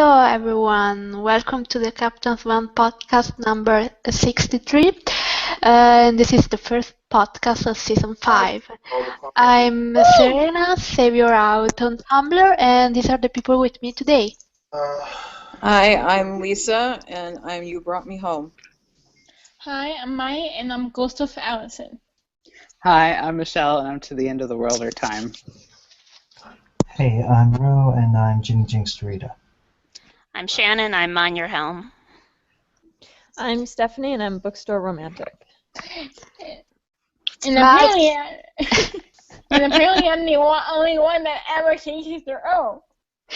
Hello everyone, welcome to the Captain Swan podcast number 63. This is the first podcast of season 5. I'm Serena, Savior out on Tumblr, and these are the people with me today. Hi, I'm Lisa, and I'm You Brought Me Home. Hi, I'm Maya, and I'm Ghost of Allison. Hi, I'm Michelle, and I'm To the End of the World or Time. Hey, I'm Ro, and I'm Ginny Jinx Dorita. I'm Shannon, I'm Mind Your Helm. I'm Stephanie, and I'm Bookstore Romantic. And apparently, I'm the only one that ever changes their own.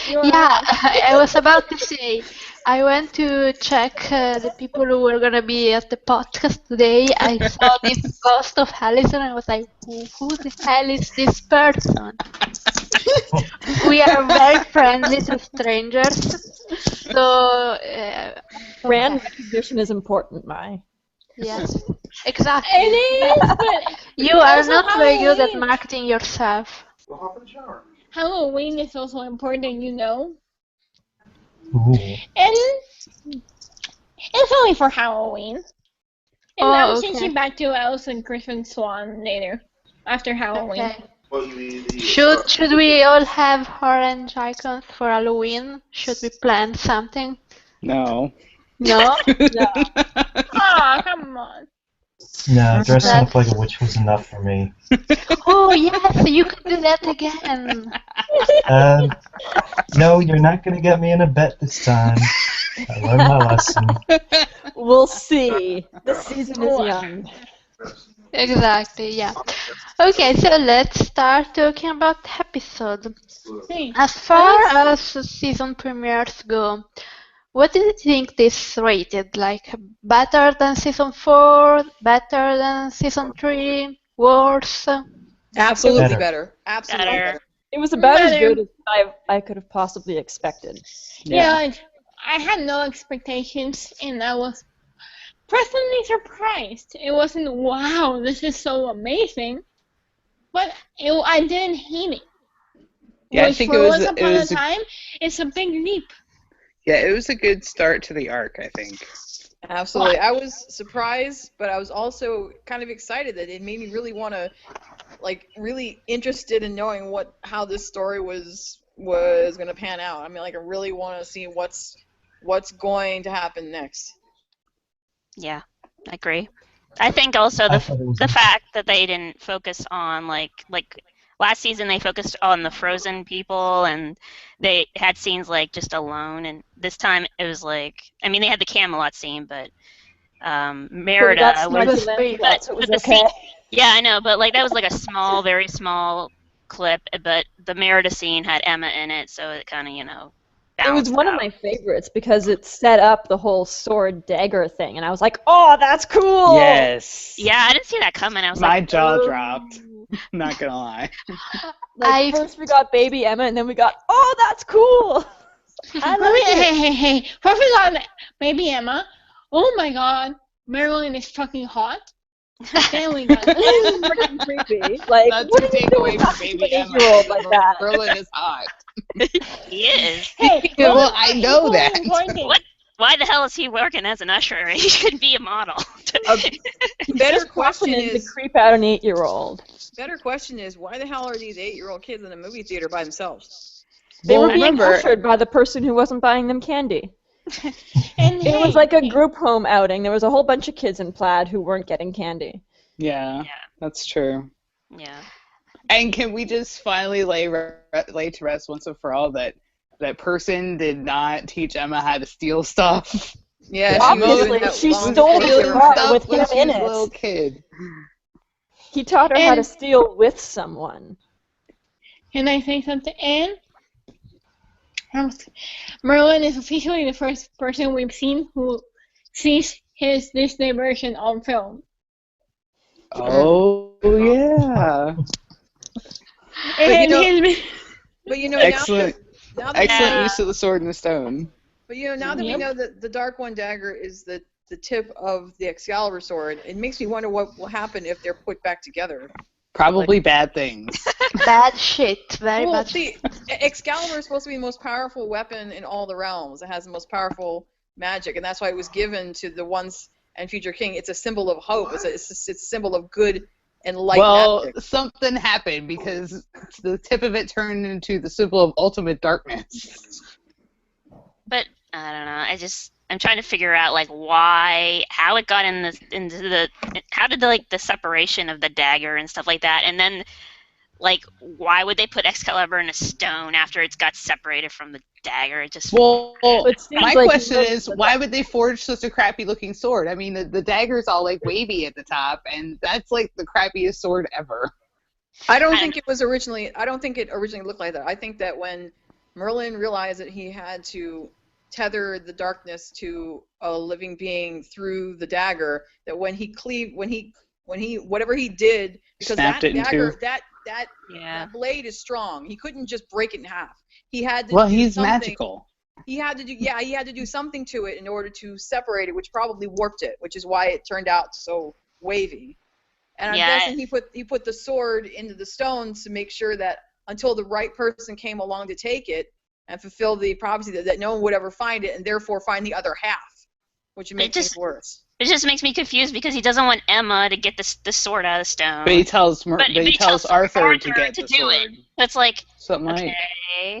Yeah, I was about to say, I went to check the people who were going to be at the podcast today. I saw this Ghost of Allison, and I was like, who the hell is this person? We are very friendly to strangers, so... Brand recognition is important, Mai. Yes, exactly. It is, but You are also not very good at Halloween. marketing yourself. Halloween is also important, you know. Ooh. And it's only for Halloween. And Oh, I'm okay. changing back to Allison, Chris, and Swan later, after Halloween. Okay. Should we all have orange icons for Halloween? Should we plan something? No. No? Aw, come on. No, dressing That's- up like a witch was enough for me. Oh yes, you could do that again. No, you're not going to get me in a bet this time. I learned my lesson. We'll see. This season is young. Exactly, yeah. Okay, so let's start talking about the episode. Hey, As far as season premieres go, what do you think this rated? Like, better than season 4? Better than season 3? Worse? Absolutely Better. better. Absolutely Better. better. It was about as Better. good as I could have possibly expected. yeah, I had no expectations, and I was pleasantly surprised. It wasn't, wow, this is so amazing, but I didn't hate it. Yeah, I Which think for it was once a- upon it was a a- time, it's a big leap. Yeah, it was a good start to the arc, I think. Absolutely. I was surprised, but I was also kind of excited that it made me really want to, really interested in knowing how this story was going to pan out. I mean, I really want to see what's going to happen next. Yeah, I agree. I think also I thought it was the fact that they didn't focus on like last season they focused on the frozen people and they had scenes like just alone, and this time it was like, I mean, they had the Camelot scene, but Merida But we got was Snarky brief. Lancelot, so it was but the okay. scene, yeah, I know, but like that was like a small, very small clip, but the Merida scene had Emma in it, so it kind of, It was balanced one of out. my favorites because it set up the whole sword dagger thing, and I was like, "Oh, that's cool!" Yes. Yeah, I didn't see that coming. I was My like, jaw "Ooh." dropped. Not gonna lie. Like first we got baby Emma, and then we got, "Oh, that's cool!" I like it. Hey. First we got baby Emma. Oh my god, Marilyn is fucking hot. Then we got And freaking creepy. Like, That's what a are you takeaway doing from talking to Baby an Emma. 8-year-old like that? Berlin is hot. He is. Hey, Well, I know equally that. important thing. What? Why the hell is he working as an usher? He should be a model. Better Just question confident is, to creep out an 8-year-old. why the hell are these 8-year-old kids in a movie theater by themselves? They Well, were being remember- ushered by the person who wasn't buying them candy. And It was like a group home outing. There was a whole bunch of kids in plaid who weren't getting candy. Yeah, Yeah. that's true. Yeah. And can we just finally lay to rest once and for all that person did not teach Emma how to steal stuff? Yeah, Obviously, she stole the the car with when him she in was a it. little kid. He taught her how to And- steal with someone. Can I say something? And Merlin is officially the first person we've seen who sees his Disney version on film. Oh yeah. And you his But Excellent. now that Excellent Yeah. use of the sword and the stone. But now that we Yep. know that the Dark One dagger is the tip of the Excalibur sword, it makes me wonder what will happen if they're put back together. Probably bad things. Bad shit. Very Well, bad see, Excalibur is supposed to be the most powerful weapon in all the realms. It has the most powerful magic, and that's why it was given to the once and future king. It's a symbol of hope. It's a symbol of good and light magic. Something happened because the tip of it turned into the symbol of ultimate darkness. But I don't know. I'm trying to figure out like how it got how did the separation of the dagger and stuff like that, and then like why would they put Excalibur in a stone after it's got separated from the dagger? It just My question is, why would they forge such a crappy looking sword? I mean, the dagger's all like wavy at the top, and that's like the crappiest sword ever. I don't think it originally looked like that. I think that when Merlin realized that he had to tether the darkness to a living being through the dagger, that when he whatever he did, because that dagger, that blade is strong. He couldn't just break it in half. He had to he's magical. He had to do something to it in order to separate it, which probably warped it, which is why it turned out so wavy. And I'm guessing he put the sword into the stones to make sure that until the right person came along to take it and fulfill the prophecy that no one would ever find it, and therefore find the other half, which makes things worse. It just makes me confused because he doesn't want Emma to get the sword out of the stone. But he tells Arthur to get the do sword. it. That's like something okay.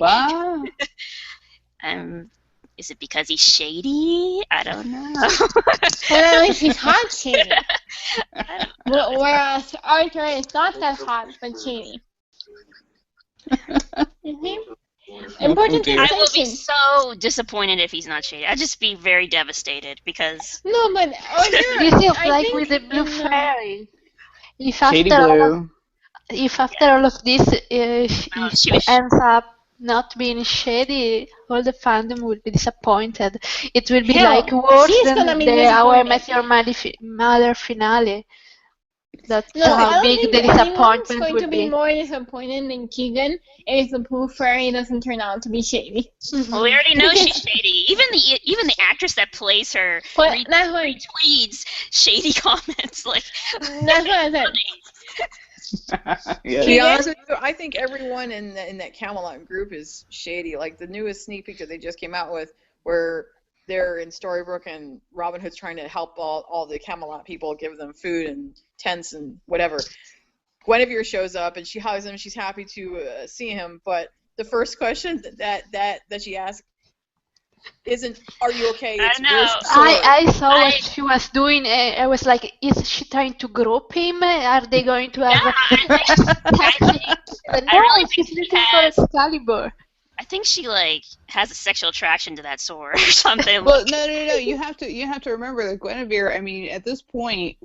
like wow. Is it because he's shady? I don't know. Well, at least he's hot shady. Whereas Arthur is not that hot, but shady. Important I will be so disappointed if he's not shady. I'd just be very devastated because... No, but Arthur... This is like with the blue fairy. If Shady Blue. If after all of this, she ends up not being shady, all the fandom will be disappointed. It will be like worse than the How I Met Your Mother finale. That's how big the disappointment going will to be more disappointed than Keegan if the blue fairy doesn't turn out to be shady. Well, we already know she's shady. Even the actress that plays her retweets shady comments. Like that's what I said. To be honest with you, I think everyone in that Camelot group is shady. Like the newest sneak peek that they just came out with, where they're in Storybrooke and Robin Hood's trying to help all the Camelot people, give them food and tents and whatever. Guinevere shows up and she hugs him. She's happy to see him, but the first question that she asks isn't, "Are you okay?" It's, I saw what she was doing. I was like, is she trying to grope him? Are they going to have she's looking for Excalibur. I think she has a sexual attraction to that sword or something. Well, no. You have to remember that Guinevere. I mean, at this point,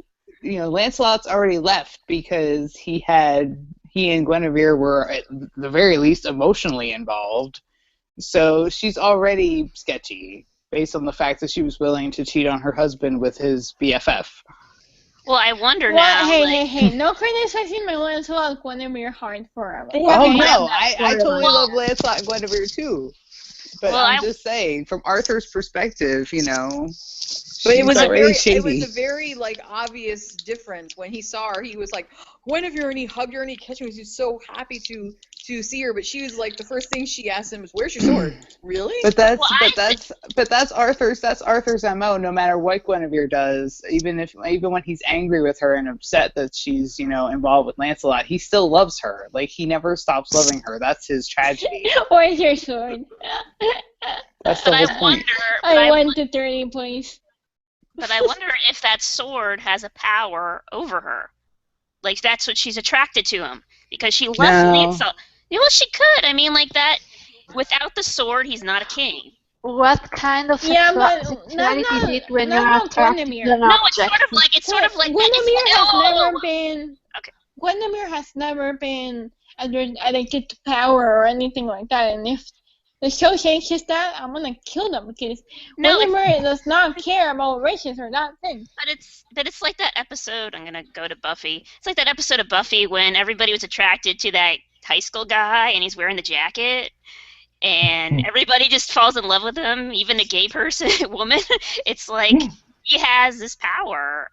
Lancelot's already left because he and Guinevere were at the very least emotionally involved. So she's already sketchy based on the fact that she was willing to cheat on her husband with his BFF. Well, I wonder now. Hey, no criticizing my Lancelot Guinevere heart forever. I totally love Lancelot and Guinevere too. But I'm just saying, from Arthur's perspective, But it was a very obvious difference when he saw her. He was like, Guinevere, and he hugged her and he kissed her. He was so happy to see her. But she was like, the first thing she asked him was, "Where's your sword?" Really? But that's Arthur's MO. No matter what Guinevere does, even when he's angry with her and upset that she's involved with Lancelot, he still loves her. Like he never stops loving her. That's his tragedy. Where's your sword? That's the whole point. I went to 30, please. But I wonder if that sword has a power over her. Like, that's what she's attracted to him. Because she left Lancelot. Well, she could. I mean, like that. Without the sword, he's not a king. What kind of sexuality is it when you're attracted to an object? It's sort of like Guinevere has never been addicted to power or anything like that. And if the show changes that, I'm gonna kill them because Guinevere does not care about races or that thing. But it's like that episode. I'm gonna go to Buffy. It's like that episode of Buffy when everybody was attracted to that high school guy and he's wearing the jacket, and everybody just falls in love with him, even the gay woman. It's like he has this power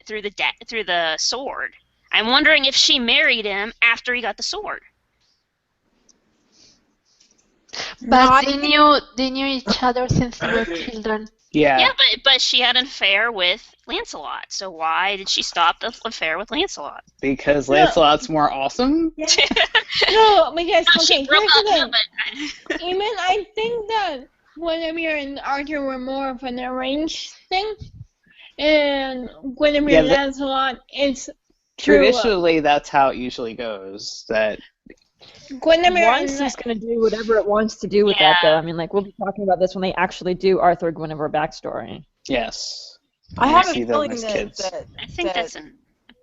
through the sword. I'm wondering if she married him after he got the sword. But they knew each other since they were children. Yeah. Yeah, but she had an affair with Lancelot. So why did she stop the affair with Lancelot? Because Lancelot's more awesome? No, because, No, she okay, broke here's the up. thing. Even I think that Guinevere and Arthur were more of an arranged thing, and Guinevere and Lancelot is traditionally that's how it usually goes. That Guinevere Once is going to do whatever it wants to do with that, though. I mean, like, we'll be talking about this when they actually do Arthur Guinevere backstory. yes. I have a see them feeling as that, kids. that I think that's an.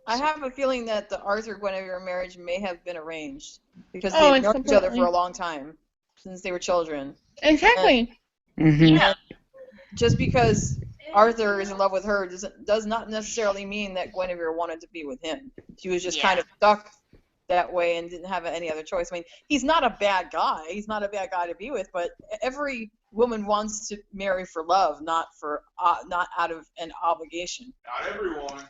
I have a feeling that the Arthur Guinevere marriage may have been arranged because Oh, they've known each other completely. for a long time since they were children. Exactly. Mm-hmm. Yeah. Just because Arthur is in love with her does not necessarily mean that Guinevere wanted to be with him. She was just kind of stuck that way and didn't have any other choice. I mean, he's not a bad guy. He's not a bad guy to be with, but every woman wants to marry for love, not out of an obligation. Not everyone.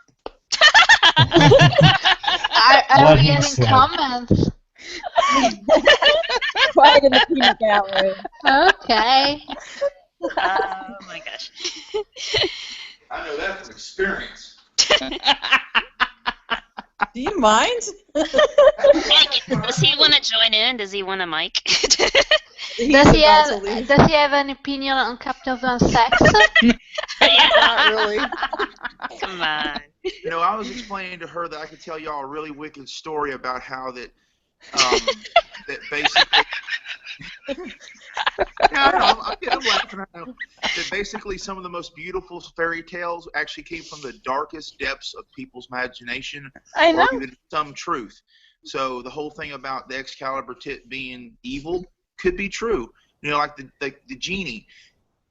Are we getting comments? Quiet in the peanut gallery. Okay. Oh my gosh. I know that from experience. Do you mind? Does he want to join in? Does he want a mic? Does he have an opinion on Captain Van sex? Not really. Come on. You know, I was explaining to her that I could tell y'all a really wicked story about how that that basically. Yeah, I'm laughing. I know. That basically some of the most beautiful fairy tales actually came from the darkest depths of people's imagination, I know. or even some truth. So the whole thing about the Excalibur tit being evil could be true. You know, like the genie.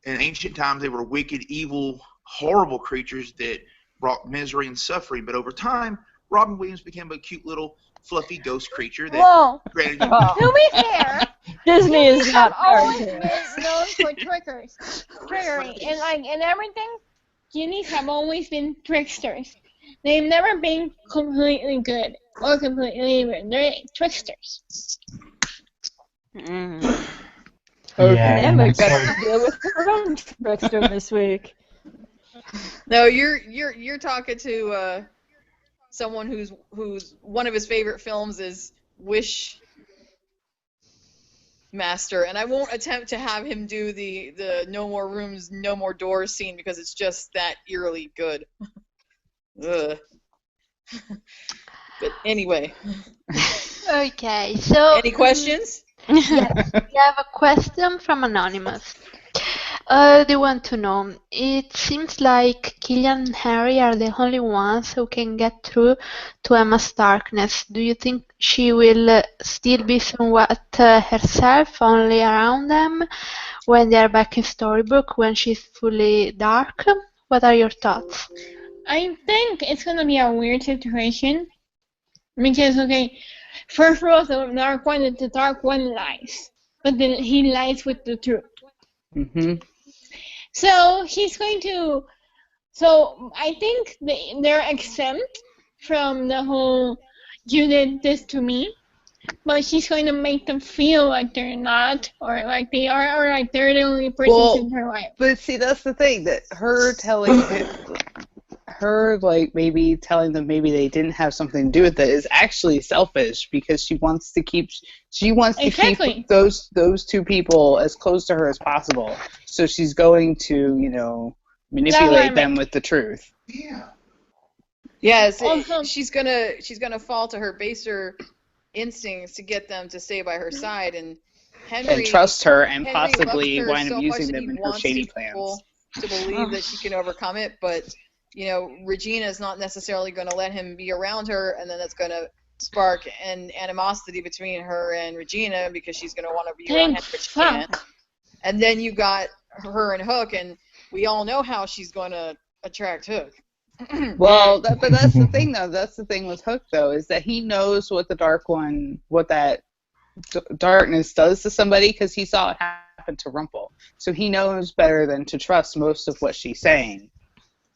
In ancient times, they were wicked, evil, horrible creatures that brought misery and suffering. But over time, Robin Williams became a cute little fluffy ghost creature that Well, granted to be fair, Disney is not always fair. been known for trickery, and everything. Genies have always been tricksters. They've never been completely good or completely evil. They're tricksters. Mm. Yeah, and Emma I'm got sorry. to deal with her own trickster this week. No, you're talking to someone who's one of his favorite films is Wish Master, and I won't attempt to have him do the no more rooms, no more doors scene because it's just that eerily good. Ugh. But anyway, Okay, so any questions? yes, we have a question from Anonymous. They want to know. It seems like Killian and Harry are the only ones who can get through to Emma's darkness. Do you think she will still be somewhat herself, only around them, when they are back in Storybook, when she's fully dark? What are your thoughts? I think it's gonna be a weird situation because, okay, first rule of the Dark One is the Dark One lies, but then he lies with the truth. Mm-hmm. So he's going to. So I think they're exempt from the whole "you did this to me," but she's going to make them feel like they're not, or like they are, or like they're the only person in her life. But see, that's the thing, that her telling like maybe telling them maybe they didn't have something to do with it is actually selfish because she wants to keep Exactly. keep those two people as close to her as possible. So she's going to, manipulate them with the truth. Yeah. Yes, Also- she's gonna fall to her baser instincts to get them to stay by her side, and Henry And trust her and Henry possibly loves her wind so up much using that them he in her wants shady these plans. people to believe that she can overcome it, but Regina is not necessarily going to let him be around her, and then that's going to spark an animosity between her and Regina because she's going to want to be around him, but she can't. And then you got her and Hook, and we all know how she's going to attract Hook. Well, but that's the thing, though. That's the thing with Hook, though, is that he knows what the what that darkness does to somebody because he saw it happen to Rumple. So he knows better than to trust most of what she's saying.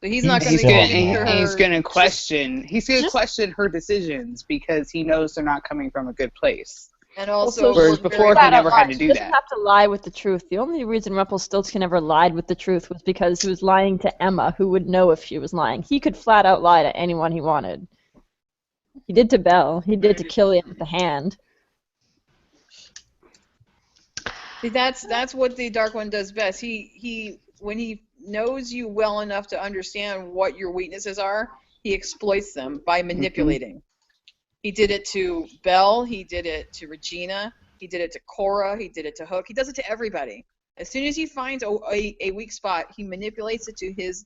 So he's not going He's to still get into mad. her. He's gonna question. He's gonna just- question her decisions because he knows they're not coming from a good place. And also, Whereas look very before, he Flat out never had lie. to She do doesn't that. have to lie with the truth. The only reason Rumpelstiltskin ever lied with the truth was because he was lying to Emma, who would know if she was lying. He could flat out lie to anyone he wanted. He did to Belle. He did to Killian with the hand. See, that's what the Dark One does best. He when he knows you well enough to understand what your weaknesses are, he exploits them by manipulating. He did it to Belle. He did it to Regina. He did it to Cora. He did it to Hook. He does it to everybody. As soon as he finds a weak spot, he manipulates it to his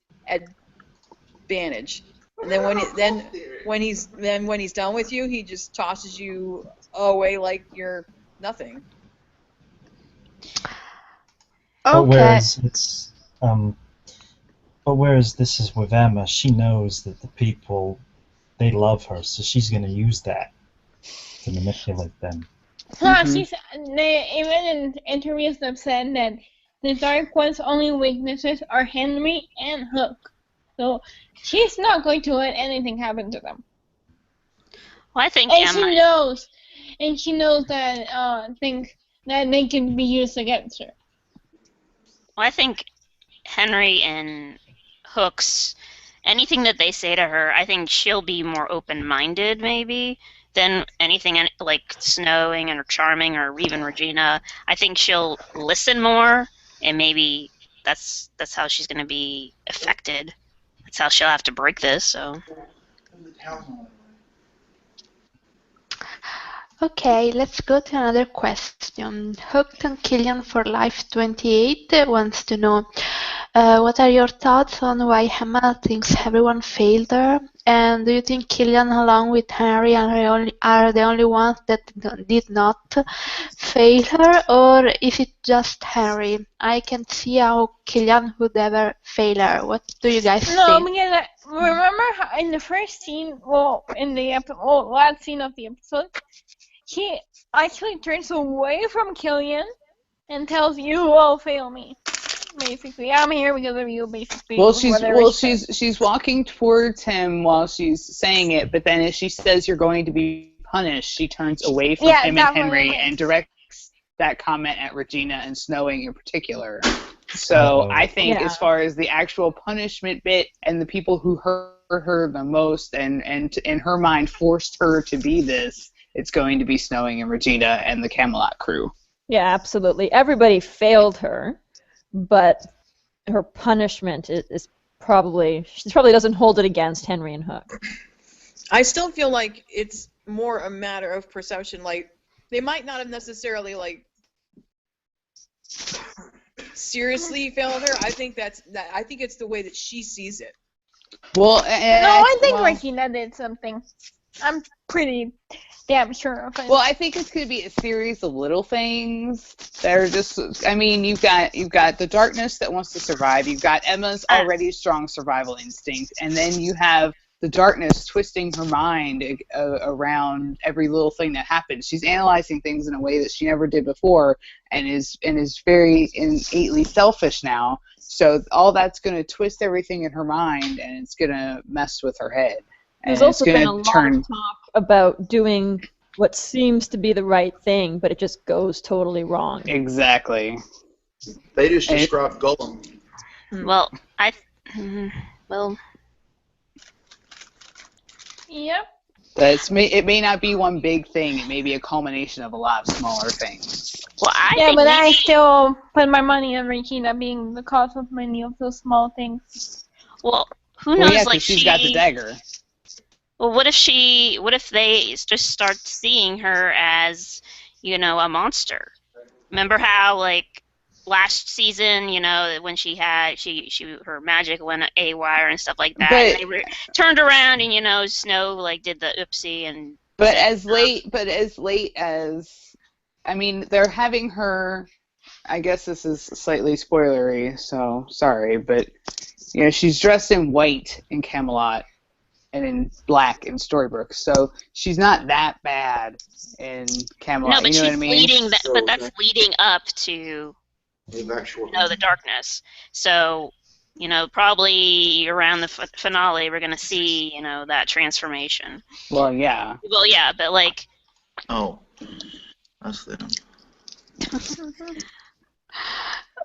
advantage. And then when he's done with you, he just tosses you away like you're nothing. But Okay. whereas this is with Emma, she knows that the people, they love her, so she's going to use that to manipulate them. Even in interviews they've said that the Dark One's only weaknesses are Henry and Hook. So she's not going to let anything happen to them. Well, I think And Emma. she knows that that they can be used against her. Well, I think Henry and Hook's anything that they say to her, I think she'll be more open-minded maybe than anything like Snowing or Charming or even Regina. I think she'll listen more, and maybe that's how she's going to be affected. That's how she'll have to break this. So. Okay, let's go to another question. Hooked on Killian for Life 28 wants to know what are your thoughts on why Emma thinks everyone failed her? And do you think Killian, along with Henry, are the only ones that did not fail her? Or is it just Henry? I can't see how Killian would ever fail her. What do you guys No, think? because remember how in the first scene, in the last scene of the episode, he actually turns away from Killian and tells you all fail me. Basically, I'm here because of you. Basically, Well, whatever he said. she's walking towards him while she's saying it, but then as she says you're going to be punished, she turns away from Yeah, him and that's what I Henry meant. and directs that comment at Regina and Snowing in particular. So Uh-oh. I think Yeah. as far as the actual punishment bit and the people who hurt her the most and in her mind forced her to be this, it's going to be Snowing and Regina and the Camelot crew. Yeah, absolutely. Everybody failed her, but her punishment is probably she probably doesn't hold it against Henry and Hook. I still feel like it's more a matter of perception. Like they might not have necessarily like seriously failed her. I think I think it's the way that she sees it. Well, No, I think well, Regina did something. I'm pretty damn sure of it. Well, I think it's going to be a series of little things that are just. I mean, you've got the darkness that wants to survive. You've got Emma's already strong survival instinct, and then you have the darkness twisting her mind around every little thing that happens. She's analyzing things in a way that she never did before, and is very innately selfish now. So all that's going to twist everything in her mind, and it's going to mess with her head. There's And it's also been a going lot to turn. of talk about doing what seems to be the right thing, but it just goes totally wrong. Exactly. They just described Gollum. Well, well, Yep. It may not be one big thing. It may be a culmination of a lot of smaller things. well, I Yeah, think but I maybe, still put my money on Regina being the cause of many of those small things. well, who Well, knows? yeah, Like because she's got the dagger. Well, what if they just start seeing her as, a monster? Remember how, like, last season, when she her magic went AWire and stuff like that, and they turned around and, Snow, like, did the oopsie and... But as late as, I mean, they're having her, I guess this is slightly spoilery, so sorry, but, she's dressed in white in Camelot and in black in Storybrooke, so she's not that bad in Camelot. No, but you know she's what I mean? leading that, but that's leading up to The actual. the darkness. So probably around the finale, we're gonna see, that transformation. Well, yeah. Well, yeah, but like, Oh, that's them.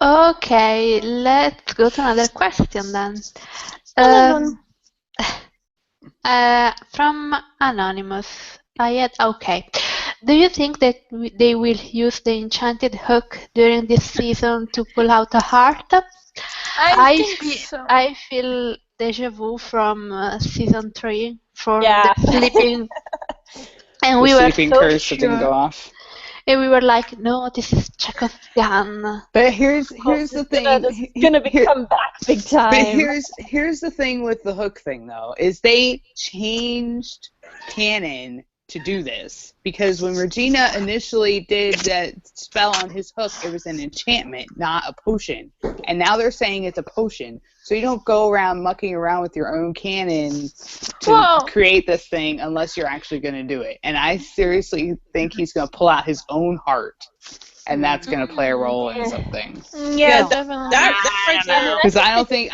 Okay, let's go to another question then. Another Um, from Anonymous. Okay. Do you think that they will use the enchanted hook during this season to pull out a heart? I think so. I feel deja vu from season 3 from Yeah. the sleeping, and The we were sleeping so curse that didn't sure, go off. and we were like, no, this is Chekhov's gun. But here's the thing. This is gonna come back big But time. here's the thing with the hook thing though, is they changed canon to do this, because when Regina initially did that spell on his hook, it was an enchantment, not a potion. And now they're saying it's a potion. So you don't go around mucking around with your own canon to create this thing unless you're actually going to do it. And I seriously think he's going to pull out his own heart, and that's going to play a role in something. Yeah, definitely. That right there. Because I don't think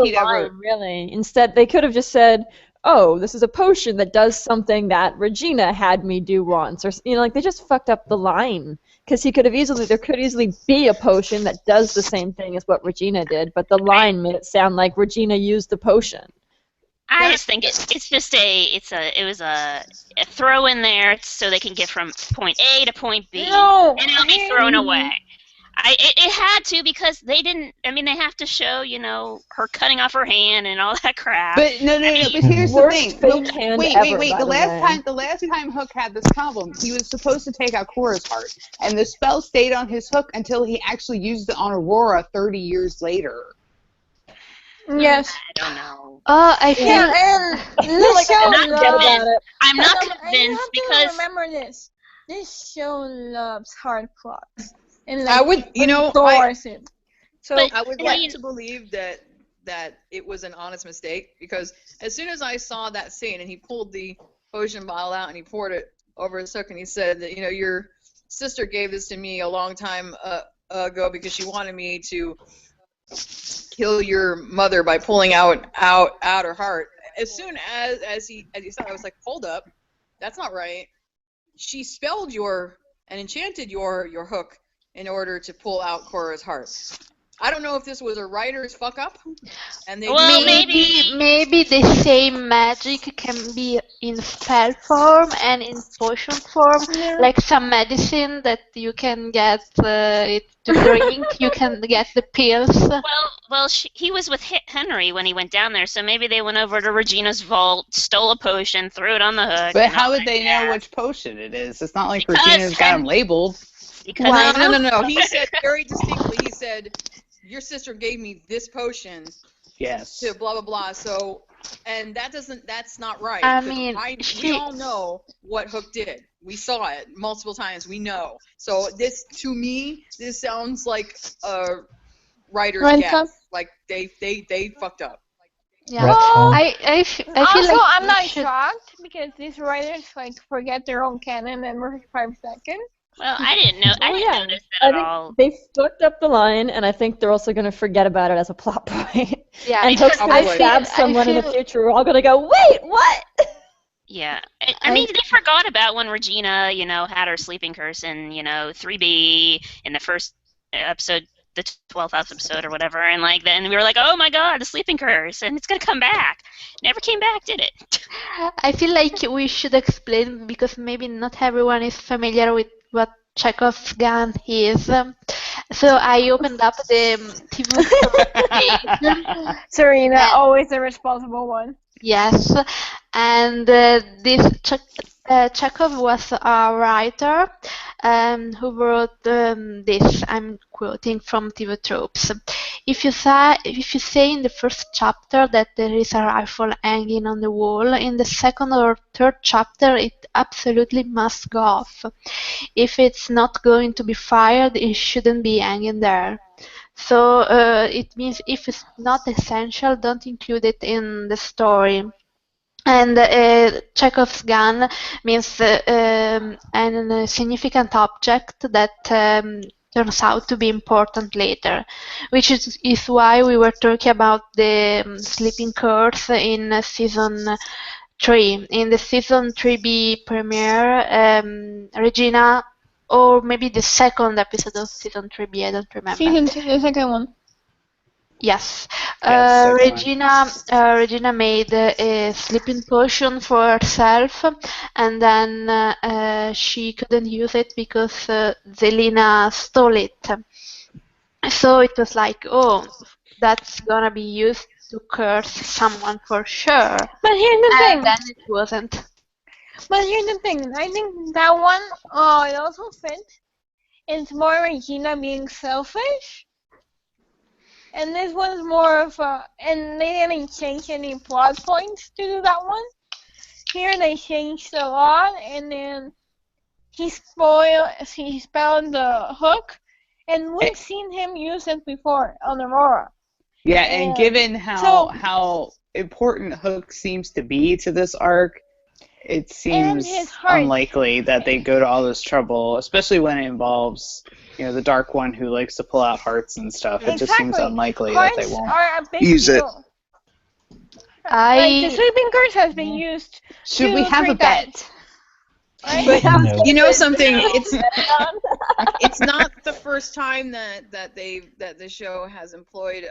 he'd ever. Really. Instead, they could have just said, "Oh, this is a potion that does something that Regina had me do once," or like they just fucked up the line. Because there could easily be a potion that does the same thing as what Regina did, but the line made it sound like Regina used the potion. I just think it's just it was a throw in there so they can get from point A to point B, and it'll be thrown away. It had to, because they didn't. I mean, they have to show, her cutting off her hand and all that crap. But no. But here's the thing. Wait. The last time Hook had this problem, he was supposed to take out Cora's heart, and the spell stayed on his hook until he actually used it on Aurora 30 years later. Yes. I don't know. I feel and this show I'm not convinced because remember this. This show loves hard plots. And I would, So I would like to believe that it was an honest mistake, because as soon as I saw that scene and he pulled the potion bottle out and he poured it over his hook and he said that, your sister gave this to me a long time ago because she wanted me to kill your mother by pulling out her heart. As soon as he said, I was like, hold up, that's not right. She spelled and enchanted your hook in order to pull out Cora's heart. I don't know if this was a writer's fuck up, and they maybe the same magic can be in spell form and in potion form, like some medicine that you can get it to drink. You can get the pills. Well, he was with Henry when he went down there, so maybe they went over to Regina's vault, stole a potion, threw it on the hook. But how would they know which potion it is? It's not like Regina's got them labeled. Because no. He said very distinctly. He said, "Your sister gave me this potion." Yes. To blah blah blah. So, and that's not right. I mean, we all know what Hook did. We saw it multiple times. We know. So this sounds like a writer's guess. Like they fucked up. Yeah. I feel also, like I'm not shocked, because these writers forget their own canon every 5 seconds. Well, I didn't know. I didn't notice that at all. They fucked up the line, and I think they're also going to forget about it as a plot point. Yeah, and Hook's going to stab someone in the future. We're all going to go, wait, what? Yeah. I mean, they forgot about when Regina, had her sleeping curse in, 3B in the first episode, the 12th episode or whatever, and then we were like, oh my god, the sleeping curse, and it's going to come back. Never came back, did it? I feel like we should explain, because maybe not everyone is familiar with what Chekhov's gun is. So I opened up the TV page. Serena, always the responsible one. Yes, and this Chekhov was a writer who wrote this. I'm quoting from TV Tropes. If you say in the first chapter that there is a rifle hanging on the wall, in the second or third chapter it absolutely must go off. If it's not going to be fired, it shouldn't be hanging there. So it means if it's not essential, don't include it in the story. And Chekhov's gun means a significant object that turns out to be important later, which is why we were talking about the sleeping curse in season 3. In the season 3B premiere, Regina, or maybe the second episode of season 3B, I don't remember. Season 2, the second one. Yes, Yes, second one. Regina made a sleeping potion for herself, and then she couldn't use it because Zelina stole it. So it was like, oh, that's gonna be used to curse someone for sure. But here's the And thing. then it wasn't. But here's the thing. I think that one, it also fits. It's more Regina being selfish. And this one's more of a... And they didn't change any plot points to do that one. Here they changed a lot, and then he spelled the hook. And we've seen him use it before on Aurora. Yeah, and given how important Hook seems to be to this arc, it seems unlikely that they go to all this trouble, especially when it involves, the Dark One who likes to pull out hearts and stuff. It just seems unlikely that they won't are a big use it. deal. Like, the sleeping curse has been used. Should we have a bet? But No. you know something? It's not the first time that the show has employed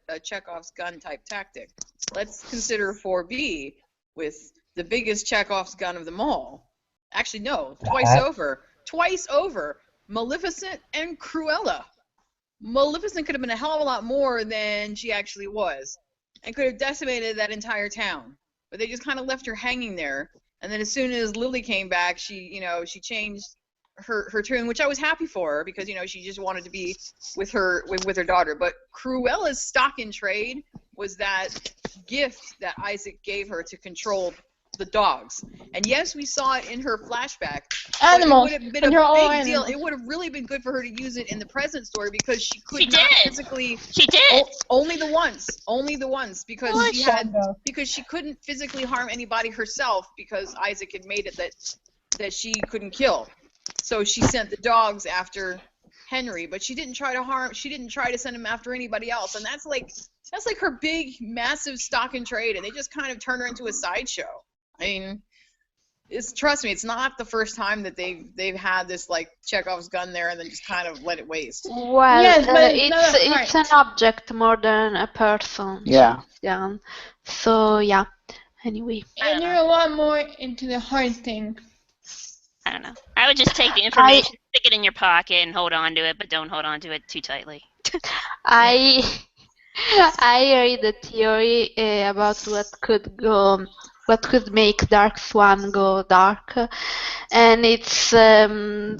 a Chekhov's gun type tactic. Let's consider 4B with the biggest Chekhov's gun of them all. Actually, no, twice over. Maleficent and Cruella. Maleficent could have been a hell of a lot more than she actually was, and could have decimated that entire town. But they just kind of left her hanging there. And then as soon as Lily came back, she changed her tune, which I was happy for her because she just wanted to be with her daughter. But Cruella's stock in trade was that gift that Isaac gave her to control the dogs. And yes, we saw it in her flashback. Animals. It would have been a big deal. It would have really been good for her to use it in the present story because she could not physically. She did. Only the once because she couldn't physically harm anybody herself because Isaac had made it that she couldn't kill. So she sent the dogs after Henry, but she didn't try to send him after anybody else. And that's like her big massive stock in trade, and they just kind of turned her into a sideshow. I mean, trust me, it's not the first time that they've had this like Chekhov's gun there and then just kind of let it waste. Well, Yes, but it's an object more than a person. Yeah. Yeah. So yeah. Anyway. And you're a lot more into the heart thing. I don't know. I would just take the information, stick it in your pocket, and hold on to it, but don't hold on to it too tightly. I read a theory about what could make Dark Swan go dark, and it's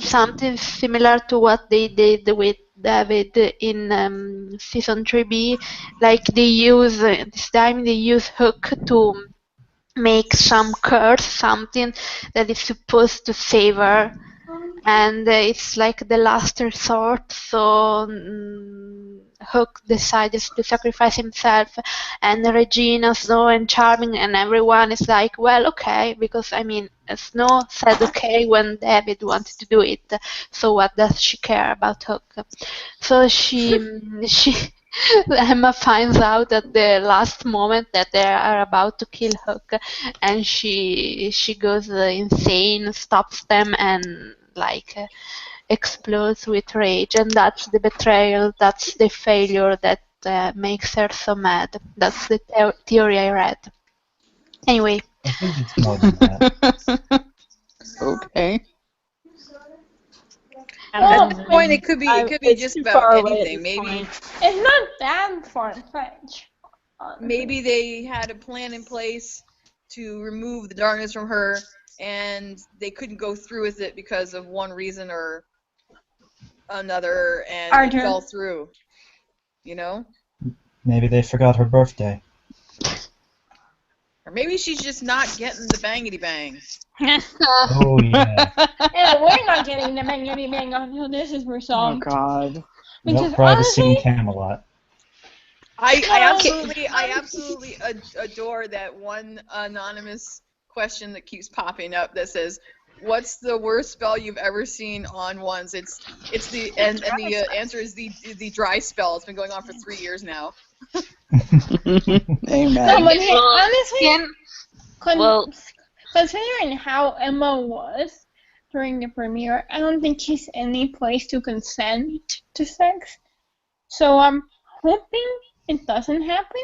something similar to what they did with David in season 3B. Like this time they use Hook to make some curse, something that is supposed to save her, and it's like the last resort. So Hook decided to sacrifice himself, and Regina, Snow, and Charming, and everyone is like, well, okay, because I mean, Snow said okay when David wanted to do it, so what does she care about Hook? So she Emma finds out at the last moment that they are about to kill Hook, and she goes insane, stops them, and explodes with rage. And that's the betrayal, that's the failure that makes her so mad. That's the theory I read. Anyway. I think it's more than that. Okay. At this point, it could be just about anything. Maybe it's not that far-fetched. Maybe they had a plan in place to remove the darkness from her, and they couldn't go through with it because of one reason or another, and it fell through. Maybe they forgot her birthday. Or maybe she's just not getting the bangity bang. Oh yeah. Yeah, we're not getting the bangity bang until this is resolved. Oh God. No privacy in Camelot. I absolutely adore that one anonymous question that keeps popping up that says, What's the worst spell you've ever seen on ones? It's the answer is the dry spell. It's been going on for 3 years now. Amen. No, but Well, honestly, Can Well, considering how Emma was during the premiere, I don't think she's any place to consent to sex. So I'm hoping it doesn't happen.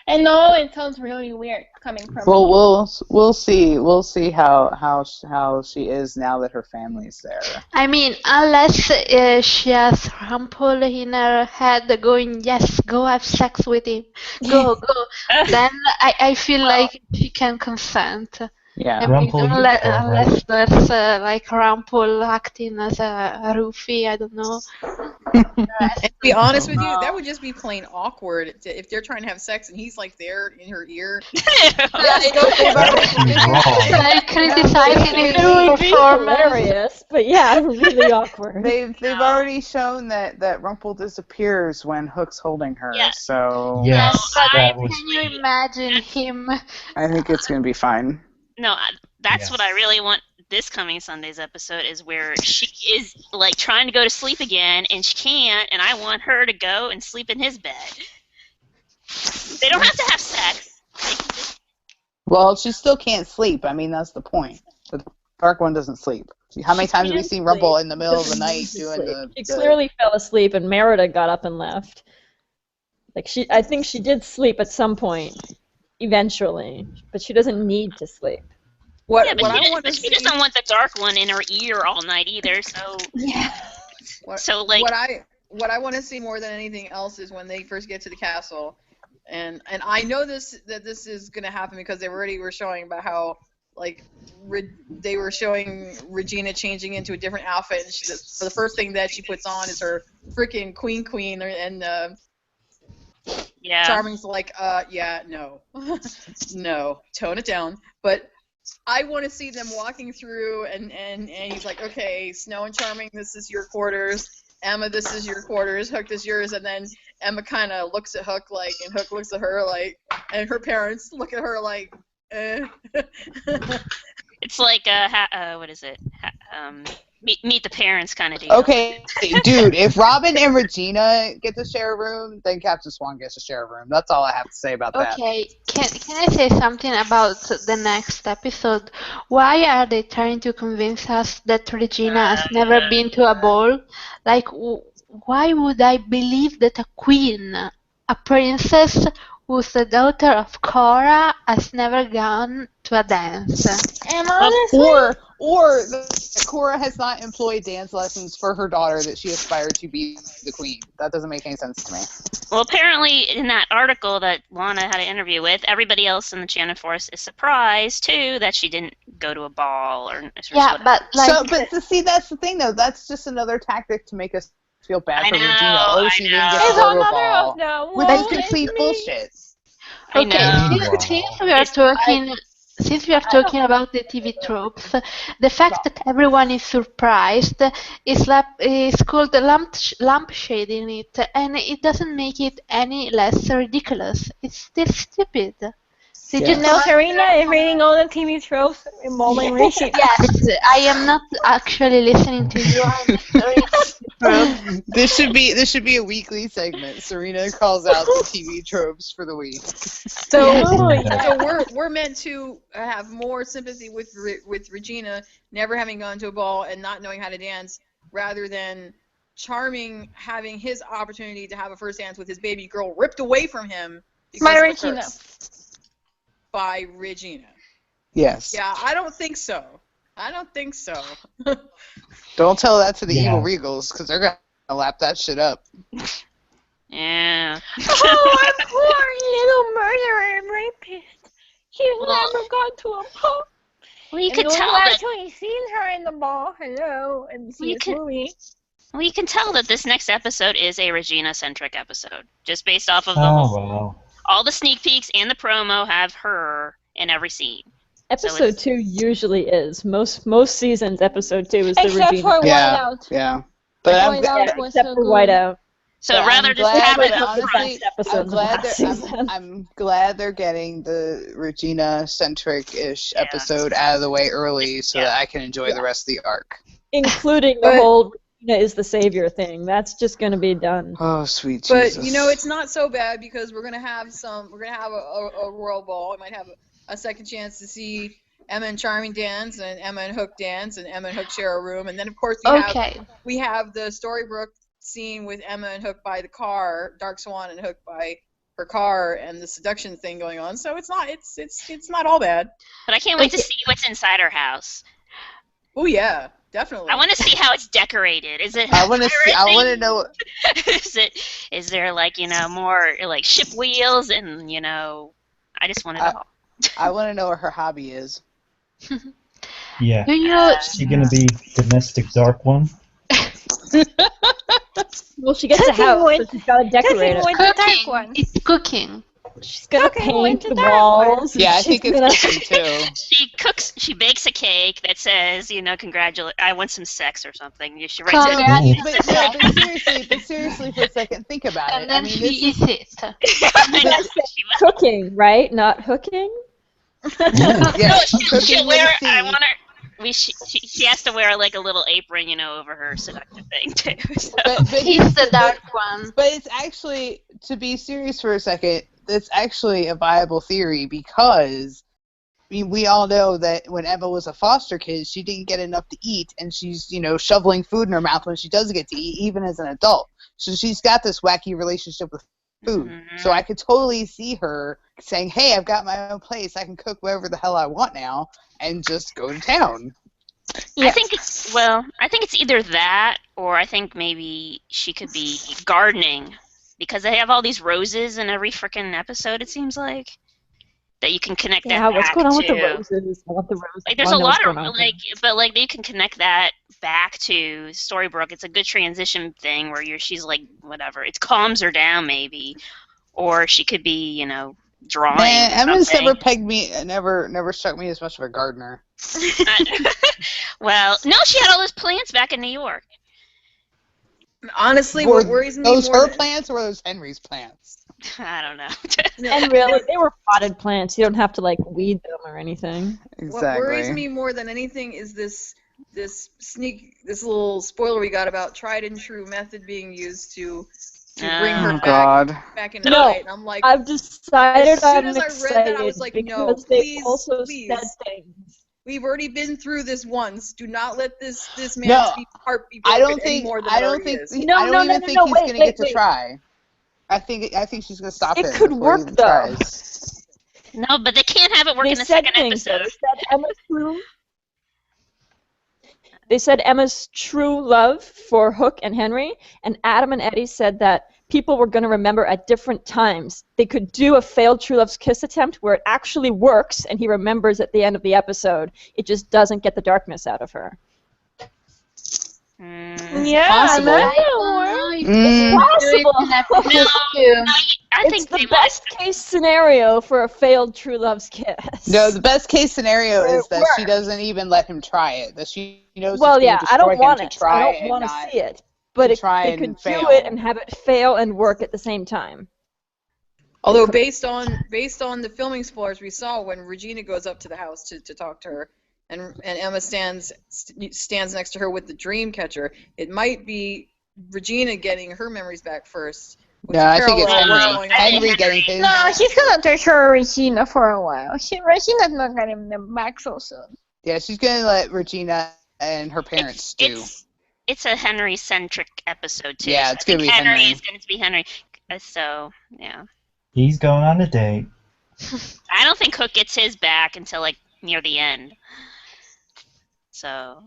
And no, it sounds really weird coming from Well, me. we'll see how she is now that her family's there. I mean, unless she has Rumpel in her head going, yes, go have sex with him, go, then I feel like she can consent. Yeah. I mean, Rumpel, you unless there's like Rumpel acting as a roofie, I don't know. And to be honest with you, that would just be plain awkward if they're trying to have sex and he's like there in her ear. Like criticizing It his would be performance. hilarious, but yeah, really awkward. They've already shown that Rumpel disappears when Hook's holding her. Yeah. So Yes, that was. Can you imagine him? I think it's gonna be fine. No, that's Yes. what I really want this coming Sunday's episode is where she is like trying to go to sleep again and she can't, and I want her to go and sleep in his bed. They don't have to have sex. They can just, Well, she still can't sleep. I mean, that's the point. The Dark One doesn't sleep. How many times have we seen Rumpel in the middle of the night doing She the clearly fell asleep, and Merida got up and left. Like I think she did sleep at some point, eventually, but she doesn't need to sleep. What yeah, I want to she see, doesn't want the dark one in her ear all night either. So so like what I want to see more than anything else is when they first get to the castle, and I know this is going to happen because they already were showing about how like they were showing Regina changing into a different outfit, and so the first thing that she puts on is her freaking queen, and yeah. Charming's like, yeah, no, no, tone it down. But I want to see them walking through, and he's like, okay, Snow and Charming, this is your quarters. Emma, this is your quarters. Hook, this is yours. And then Emma kind of looks at Hook like, and Hook looks at her like, and her parents look at her like, eh. It's like what is it? Meet the parents kind of deal. Okay, dude, if Robin and Regina get to share a room, then Captain Swan gets to share a room. That's all I have to say about that. Okay, can I say something about the next episode? Why are they trying to convince us that Regina has never been to a ball? Like, why would I believe that a queen, a princess who's the daughter of Cora, has never gone to a dance? And honestly, Or that Cora has not employed dance lessons for her daughter that she aspired to be the queen. That doesn't make any sense to me. Well, apparently in that article that Lana had an interview with, everybody else in the Channel Force is surprised too that she didn't go to a ball or Yeah, whatever. but like, But see, that's the thing though. That's just another tactic to make us feel bad I for know, Regina. Oh, she didn't get to it's go to a another ball. of them. Which Well, is complete it's me. bullshit. I okay, know. since we are talking about the TV tropes, the fact that everyone is surprised is called lampshade in it, and it doesn't make it any less ridiculous. It's still stupid. They Yeah. just No, Serena is reading all the TV tropes involving Regina. Yes, I am not actually listening to you. I'm just reading the tropes. This should be a weekly segment. Serena calls out the TV tropes for the week. So, So we're meant to have more sympathy with Regina never having gone to a ball and not knowing how to dance, rather than Charming having his opportunity to have a first dance with his baby girl ripped away from him because by of a Regina. curse. By Regina. Yes. Yeah, I don't think so. I don't think so. Don't tell that to the Yeah. evil Regals, because they're gonna lap that shit up. Yeah. Oh, our poor little murderer and rapist. She's never gone to a ball. Well, you And could we've tell that. actually seen her in the ball. Hello, and see You this could- movie. Well, you can tell that this next episode is a Regina-centric episode, just based off of the Oh, whole. well. All the sneak peeks and the promo have her in every scene. Episode 2 usually is. Most seasons, episode 2 is the Except Regina. for Yeah. Whiteout. Yeah. But I'm Whiteout was Except so for good. Whiteout. So But rather I'm just glad have it that up front. honestly, Episodes I'm glad last they're season. I'm glad they're getting the Regina centric-ish Yeah. episode out of the way early so Yeah. that I can enjoy Yeah. the rest of the arc. Including the But- whole Regina is the savior thing. That's just going to be done. Oh, sweet But Jesus. you know, it's not so bad because we're gonna have a Royal Ball. We might have a second chance to see Emma and Charming dance, and Emma and Hook dance, and Emma and Hook share a room, and then of course we have the Storybrooke scene with Emma and Hook by the car, Dark Swan and Hook by her car, and the seduction thing going on. So it's not all bad. But I can't wait to see what's inside her house. Oh yeah, definitely. I want to see how it's decorated. Is it? I want to know. Is there like more like ship wheels and I just want it all. I want to know what her hobby is. Yeah. Do you? She gonna be domestic dark one? Well, she gets a Cooking house, wood. so she's got to decorate Cooking it. wood. The dark Cooking. one. It's cooking. She's going to Cooking wood, paint the the dark one. walls. Yeah, I She's think it's gonna- cooking too. She bakes a cake that says, congratulate. I want some sex or something. She writes Come it. on. Ooh. But seriously, for a second, think about And it. then I mean, she this is, eats it. I know, she will. Cooking, right? Not hooking? Yeah. yeah, No, cooking she'll with wear. a C. I want her. She has to wear like a little apron, over her seductive thing too. So. But He's the dark one. But it's actually, to be serious for a second, it's actually a viable theory because, I mean, we all know that when Emma was a foster kid, she didn't get enough to eat, and she's, shoveling food in her mouth when she does get to eat, even as an adult. So she's got this wacky relationship with food. Mhm. So I could totally see her saying, hey, I've got my own place, I can cook whatever the hell I want now, and just go to town. I think it's either that or I think maybe she could be gardening because they have all these roses in every freaking episode. It seems like that you can connect Yeah, that what's back going on to. with the roses? I want the roses. Like there's I a know lot what's of going on with but you can connect that back to Storybrooke. It's a good transition thing where she's like whatever. It calms her down maybe, or she could be drawing. Man, Emma's something. never pegged me, never struck me as much of a gardener. Well, no, she had all those plants back in New York. Honestly, Were what worries me those more her than, plants or were those Henry's plants? I don't know. no, And really, they were potted plants. You don't have to weed them or anything. what worries me more than anything is this little spoiler we got about tried and true method being used to bring her Oh God. back into No, light. And I'm like, I've decided As soon I'm as I read excited that, I was like, no, because they please, also please. said things. we've already been through this once. Do not let this man's No, heart be I broken don't think. any more than I it don't already think. is. No, I don't no, even no, think no, he's wait, gonna wait, get to wait. try. I think she's gonna stop It him could before he work, even though. tries. No, but they can't have it work They in the said second things, though. episode. They said Emma's true love for Hook and Henry, and Adam and Eddie said that people were going to remember at different times. They could do a failed true love's kiss attempt where it actually works, and he remembers at the end of the episode. It just doesn't get the darkness out of her. Yeah, possible. that I will don't work. know if Mm. they do it in episode two. I It's think the they best case scenario for a failed true love's kiss. No, the best case scenario Where is it that she works. doesn't even let him try it. That she knows Well, it's yeah, going to I destroy don't want him it. to try I don't and want to not. see it. But to they try could and do fail. it and have it fail and work at the same time. Although based on the filming spoilers we saw when Regina goes up to the house to talk to her, and Emma stands next to her with the dream catcher, it might be Regina getting her memories back first. which No, I think it's parallels what's Henry. going on. Henry getting his. No, he's gonna torture Regina for a while. Regina's not getting them back so soon. Yeah, she's going to let Regina and her parents stew. It's a Henry-centric episode, too. Yeah, so it's I think gonna be Henry. is going to be Henry. So, yeah. He's going on a date. I don't think Hook gets his back until, near the end. So,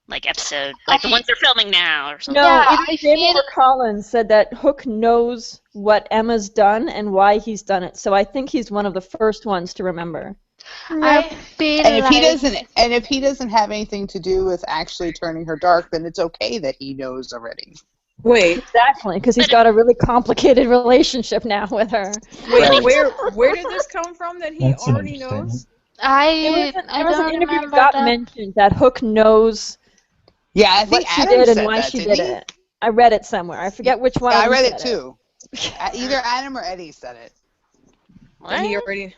episode... the ones they're filming now or something. No, Yeah, either I Jamie feel- or Collins said that Hook knows what Emma's done and why he's done it. So I think he's one of the first ones to remember. I feel And if he like doesn't have anything to do with actually turning her dark, then it's okay that he knows already. Wait, Exactly, because he's got a really complicated relationship now with her. wait, where did this come from that he That's an already knows? understatement. I There was an don't interview remember that got that. mentioned that Hook knows Yeah, I what think she Adam did said and why that, she didn't did he? it. I read it somewhere. I forget which one. Yeah, of I them read it said too. Either Adam or Eddie said it. That he What? already.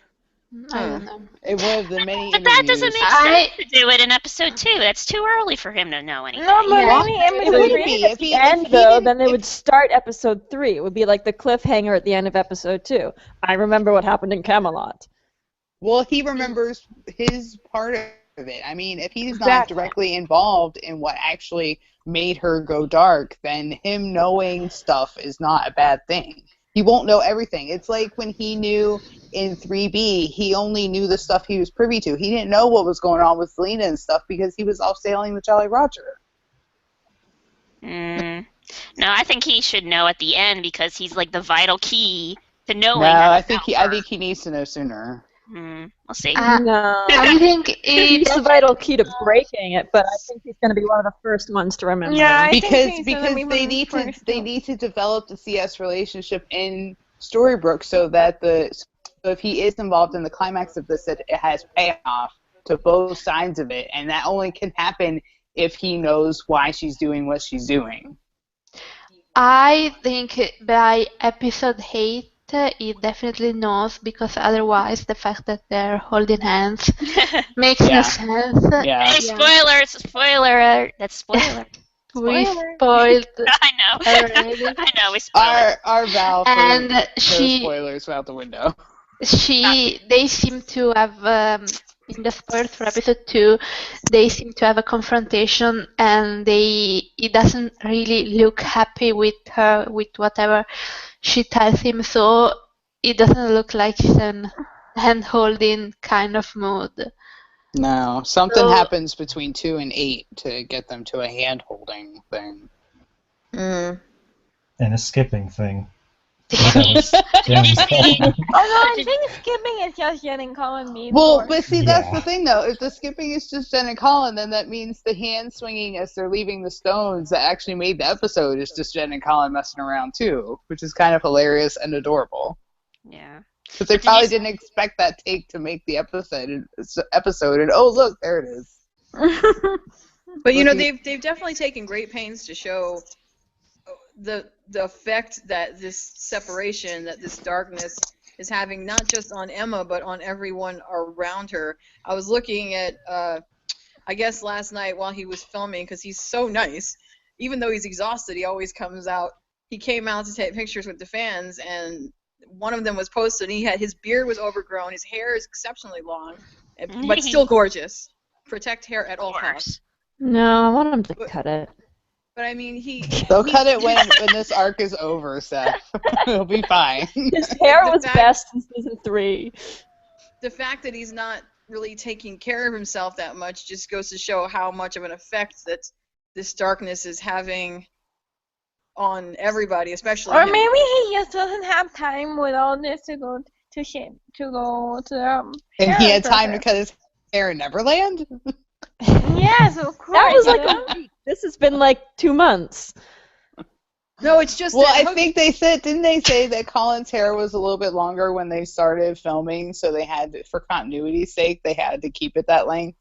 I don't know. In one of the many But that doesn't interviews. make I- sense to do it in episode 2. That's too early for him to know anything. No, but Yeah. maybe It episode wouldn't three. be If at the he- end, if he though. didn't- Then they if- would start episode 3. It would be like the cliffhanger at the end of episode 2. I remember what happened in Camelot. Well, he remembers his part of it. I mean, if he's not Exactly. directly involved in what actually made her go dark, then him knowing stuff is not a bad thing. He won't know everything. It's like when he knew in 3B, he only knew the stuff he was privy to. He didn't know what was going on with Selena and stuff because he was off sailing with Jolly Roger. No, I think he should know at the end because he's like the vital key to knowing. No, I think about he needs to know sooner. We'll see. No. I think He's it. the vital key to breaking it, but I think he's going to be one of the first ones to remember. Yeah, it. I think Because he's gonna be one they of the need to first they to- need to develop the CS relationship in Storybrooke so that so if he is involved in the climax of this, it has payoff to both sides of it, and that only can happen if he knows why she's doing what she's doing. I think by episode 8, it definitely knows because otherwise the fact that they're holding hands makes Yeah. no sense. Yeah. Hey, spoilers! Spoiler alert! That's spoiler. We Spoiler. spoiled I know. already. I know, we spoiled. Our Val for And no she, spoilers out the window. they seem to have, in the spoilers for episode 2, they seem to have a confrontation and he doesn't really look happy with her, with whatever she tells him, so it doesn't look like he's in hand-holding kind of mood. No, something So- happens between 2 and 8 to get them to a hand-holding thing. Mm. And a skipping thing. That was Jeremy's fault. Oh no, I think skipping is just getting Colin mean. Well, for- but see, that's Yeah. the thing, though. If the skipping is just Jen and Colin, then that means the hand swinging as they're leaving the stones that actually made the episode is just Jen and Colin messing around, too, which is kind of hilarious and adorable. Yeah. But they Did you probably s- didn't expect that take to make the episode, and oh, look, there it is. But you know, Looking- they've definitely taken great pains to show the effect that this separation, that this darkness is having, not just on Emma but on everyone around her. I was looking at, I guess last night while he was filming, because he's so nice. Even though he's exhausted, he always comes out. He came out to take pictures with the fans, and one of them was posted. And his beard was overgrown. His hair is exceptionally long, but still gorgeous. Protect hair at all Of costs. course. No, I want him to cut it. But I mean, They'll cut it when this arc is over, Seth. It'll be fine. His hair The was fact- best in season 3. the fact that he's not really taking care of himself that much just goes to show how much of an effect that this darkness is having on everybody, especially Or him. maybe he just doesn't have time with all this to go to shit to go to And he had time to hairdresser. cut his hair in Neverland? Yes, of course. That was like yeah. a week. This has been like 2 months. No, it's just Well, that I Hook- think they said, didn't they say that Colin's hair was a little bit longer when they started filming, so they had to, for continuity's sake, they had to keep it that length?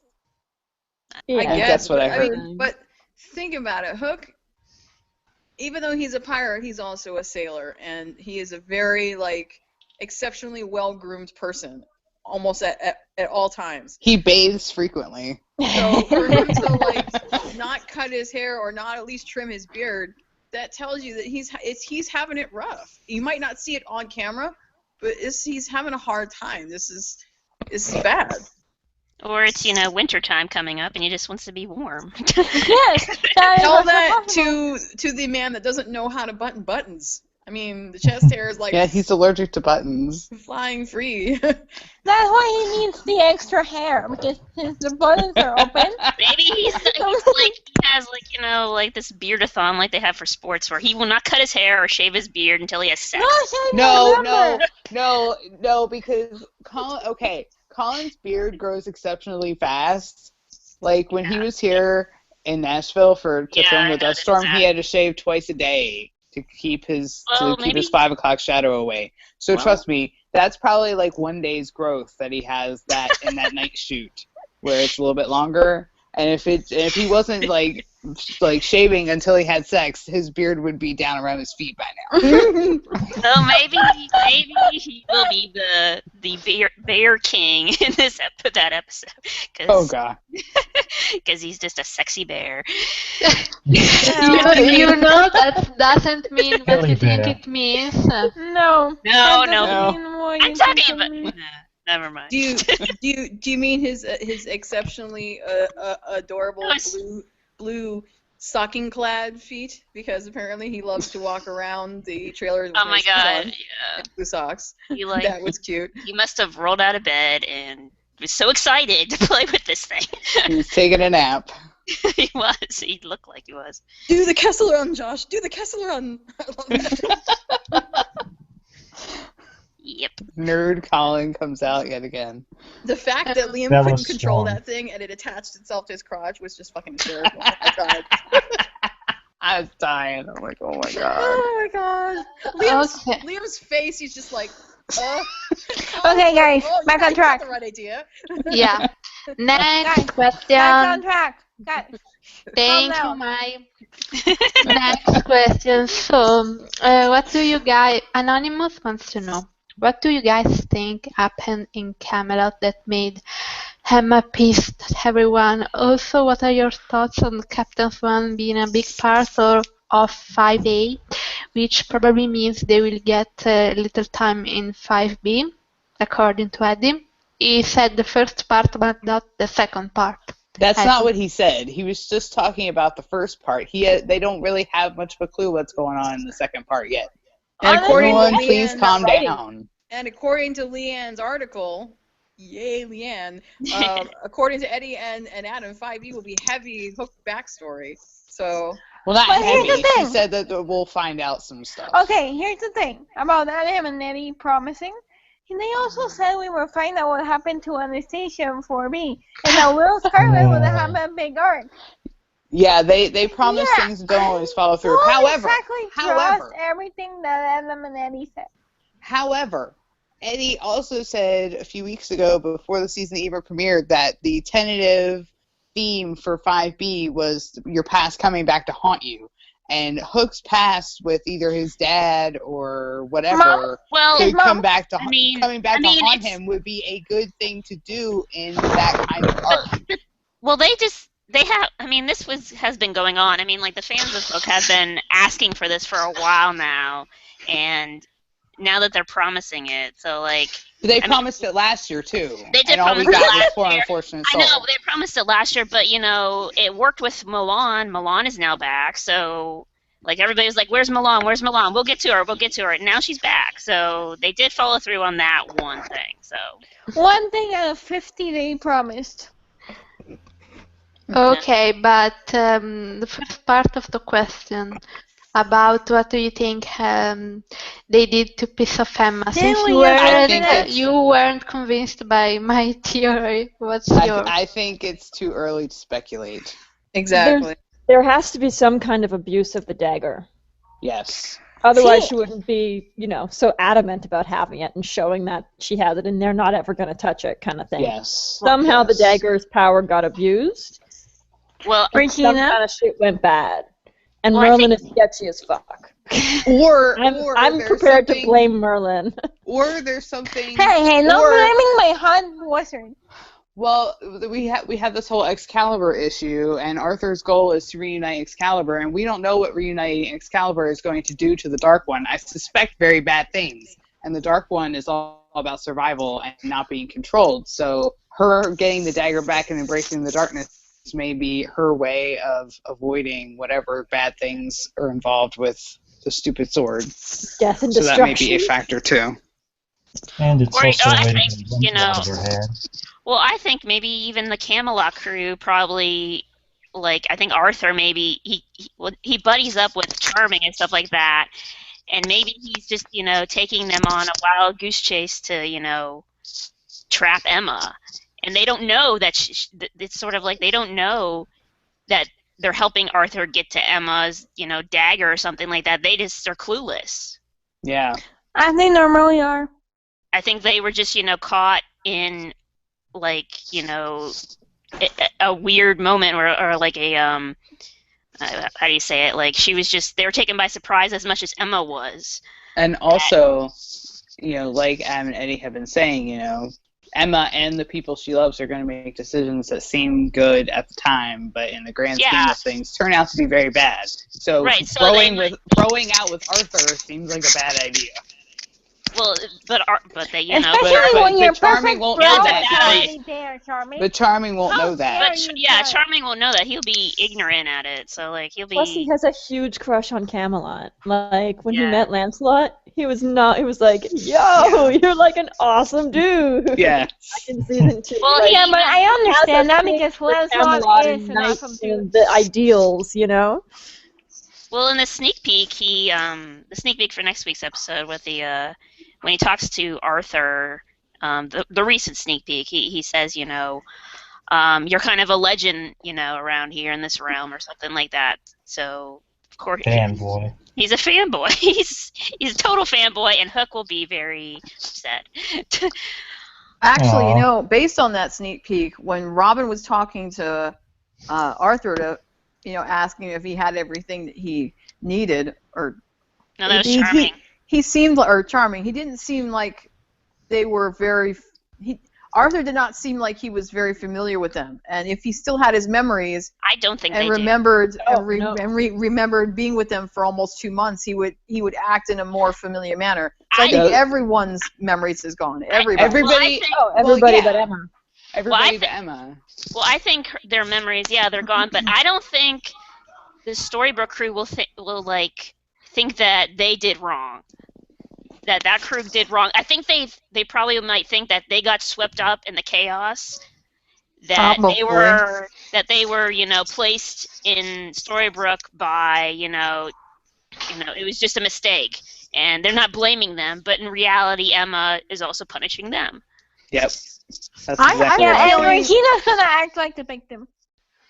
Yeah. I guess that's what I but, heard. mean, but think about it, Hook. Even though he's a pirate, he's also a sailor, and he is a very exceptionally well-groomed person, almost at all times. He bathes frequently. So for him to not cut his hair or not at least trim his beard, that tells you that he's having it rough. You might not see it on camera, but he's having a hard time. This is bad. Or it's, wintertime coming up and he just wants to be warm. Yes, that is Tell also that possible. to the man that doesn't know how to button buttons. I mean, the chest hair is Yeah, he's allergic to buttons. flying free. That's why he needs the extra hair, because since the buttons are open. Maybe he has this beardathon like they have for sports where he will not cut his hair or shave his beard until he has sex. No, because Colin's beard grows exceptionally fast. Like when he was here in Nashville to Yeah, film I the Dust noticed Storm, that. he had to shave twice a day to keep his maybe- 5 o'clock shadow away. So Well- trust me, that's probably like one day's growth that he has that in that night shoot where it's a little bit longer. And if he wasn't like shaving until he had sex, his beard would be down around his feet by now. So maybe he will be the bear king in that episode. Oh god. Because he's just a sexy bear. You know that doesn't mean what Billy you think Bear. it means. No. No, that no. doesn't mean what I'm you talking think it about. means. Never mind. Do you mean his exceptionally adorable Nice. blue stocking clad feet? Because apparently he loves to walk around the trailer with Oh my his shoes god! on Yeah. and blue socks. You like That was cute. he must have rolled out of bed and was so excited to play with this thing. He was taking a nap. He was. He looked like he was. Do the Kessel Run, Josh. Do the Kessel Run. I love that. Yep. Nerd Colin comes out yet again. The fact that Liam That couldn't was control Swan. that thing and it attached itself to his crotch was just fucking hysterical. I tried. I was dying. I'm like, oh my god. Oh my god. Okay. Liam's face, he's just like, Okay, guys, oh, back yeah, on you got track. the right idea. Yeah. Next Guys, question. Back on track. Guys, Thank calm you, down. Mai. Next question. So, what do you guys? Anonymous wants to know. What do you guys think happened in Camelot that made Emma pissed at everyone? Also, what are your thoughts on Captain Swan being a big part of 5A, which probably means they will get little time in 5B, according to Eddie. He said the first part, but not the second part. That's I not think- what he said. He was just talking about the first part. They don't really have much of a clue what's going on in the second part yet. And according to Everyone, please Leanne's, calm down. and according to Leanne's article, yay Leanne, according to Eddie and Adam, 5E will be heavy Hook backstory. So Well, not But here's heavy. the She thing. said that we'll find out some stuff. Okay, here's the thing about Adam and Eddie promising. And they also said we will find out what happened to Anastasia in 4B. And that Will Scarlet will have a big arc. Yeah, they promise Yeah. things that don't always follow through. Don't However, exactly trust however, everything that Adam and Eddie said. However, Eddie also said a few weeks ago, before the season even premiered, that the tentative theme for 5B was your past coming back to haunt you. And Hook's past with either his dad or whatever Well, could come back to coming back to haunt it's- him would be a good thing to do in that kind of arc. Well, they have. I mean, has been going on. I mean, like the fans of Hook have been asking for this for a while now, and now that they're promising it, so like. But they I mean, promised it last year too. They did and all we promise it got was last Poor year. Unfortunate I Soul. know they promised it last year, but you know it worked with Milan. Milan is now back, so like everybody was like, "Where's Milan? Where's Milan? We'll get to her. We'll get to her." And now she's back, so they did follow through on that one thing. So One thing out of 50 they promised. Okay, but the first part of the question about what do you think they did to piss off Emma, since we answer I think that? you weren't convinced by my theory, what's yours? I think it's too early to speculate. exactly. There has to be some kind of abuse of the dagger. Yes. Otherwise, See- she wouldn't be, so adamant about having it and showing that she has it, and they're not ever going to touch it, kind of thing. Yes. Somehow the Yes. dagger's power got abused. well, Some Regina? kind of shit went bad, and Well, I Merlin is sketchy as fuck. Or I'm there's prepared to something- blame Merlin. Or there's something. Hey, no or- blaming my hot wizard. Well, we have this whole Excalibur issue, and Arthur's goal is to reunite Excalibur, and we don't know what reuniting Excalibur is going to do to the Dark One. I suspect very bad things, and the Dark One is all about survival and not being controlled. So her getting the dagger back and embracing the darkness may be her way of avoiding whatever bad things are involved with the stupid sword. Death and So that may be a destruction. factor too. And it's Or, also I a way think, to get you know- out of her head. well, I think maybe even the Camelot crew probably, like, I think Arthur maybe he buddies up with Charming and stuff like that, and maybe he's just taking them on a wild goose chase to trap Emma, and they don't know that it's sort of like they don't know that they're helping Arthur get to Emma's dagger or something like that. They just are clueless. Yeah. As they normally are. I think they were just caught in like a weird moment or like a how do you say it? Like she was just they were taken by surprise as much as Emma was. And also, like Adam and Eddie have been saying, Emma and the people she loves are going to make decisions that seem good at the time, but in the grand scheme of things, turn out to be very bad. So, right, so throwing out with Arthur seems like a bad idea. Well, but they, especially when your Charming perfect won't bro know is that. already there, Charming. But Charming won't How know that. dare But you yeah, try? Charming won't know that. He'll be ignorant at it. So like he'll be. Plus, he has a huge crush on Camelot. Like when he Yeah. met Lancelot, he was like, "Yo, you're like an awesome dude." Yeah. Back in season 2. Well, like, Yeah, but I understand that thing because for Lancelot Camelot is and an awesome knights dude. and the ideals, Well, in the sneak peek, the sneak peek for next week's episode with the when he talks to Arthur, the recent sneak peek, he says, you're kind of a legend, around here in this realm or something like that. So of course Fanboy. he's a fanboy. He's a total fanboy, and Hook will be very upset. Actually, Aw. based on that sneak peek, when Robin was talking to Arthur to, asking if he had everything that he needed, or No, that was charming. he seemed, or charming. He didn't seem like they were very. Arthur did not seem like he was very familiar with them, and if he still had his memories I don't think and they remembered Oh, and no. remembered being with them for almost 2 months, he would act in a more familiar manner. So I I- think everyone's memories is gone. Everybody. Everybody, everybody yeah. but Emma. everybody Well, but Emma. Well, I think their memories, they're gone, but I don't think the Storybrooke crew will think that they did wrong. That crew did wrong. I think they probably might think that they got swept up in the chaos. That they were placed in Storybrooke by it was just a mistake, and they're not blaming them. But in reality, Emma is also punishing them. Yep. That's I exactly have right. a And feeling- Regina's gonna act like the victim.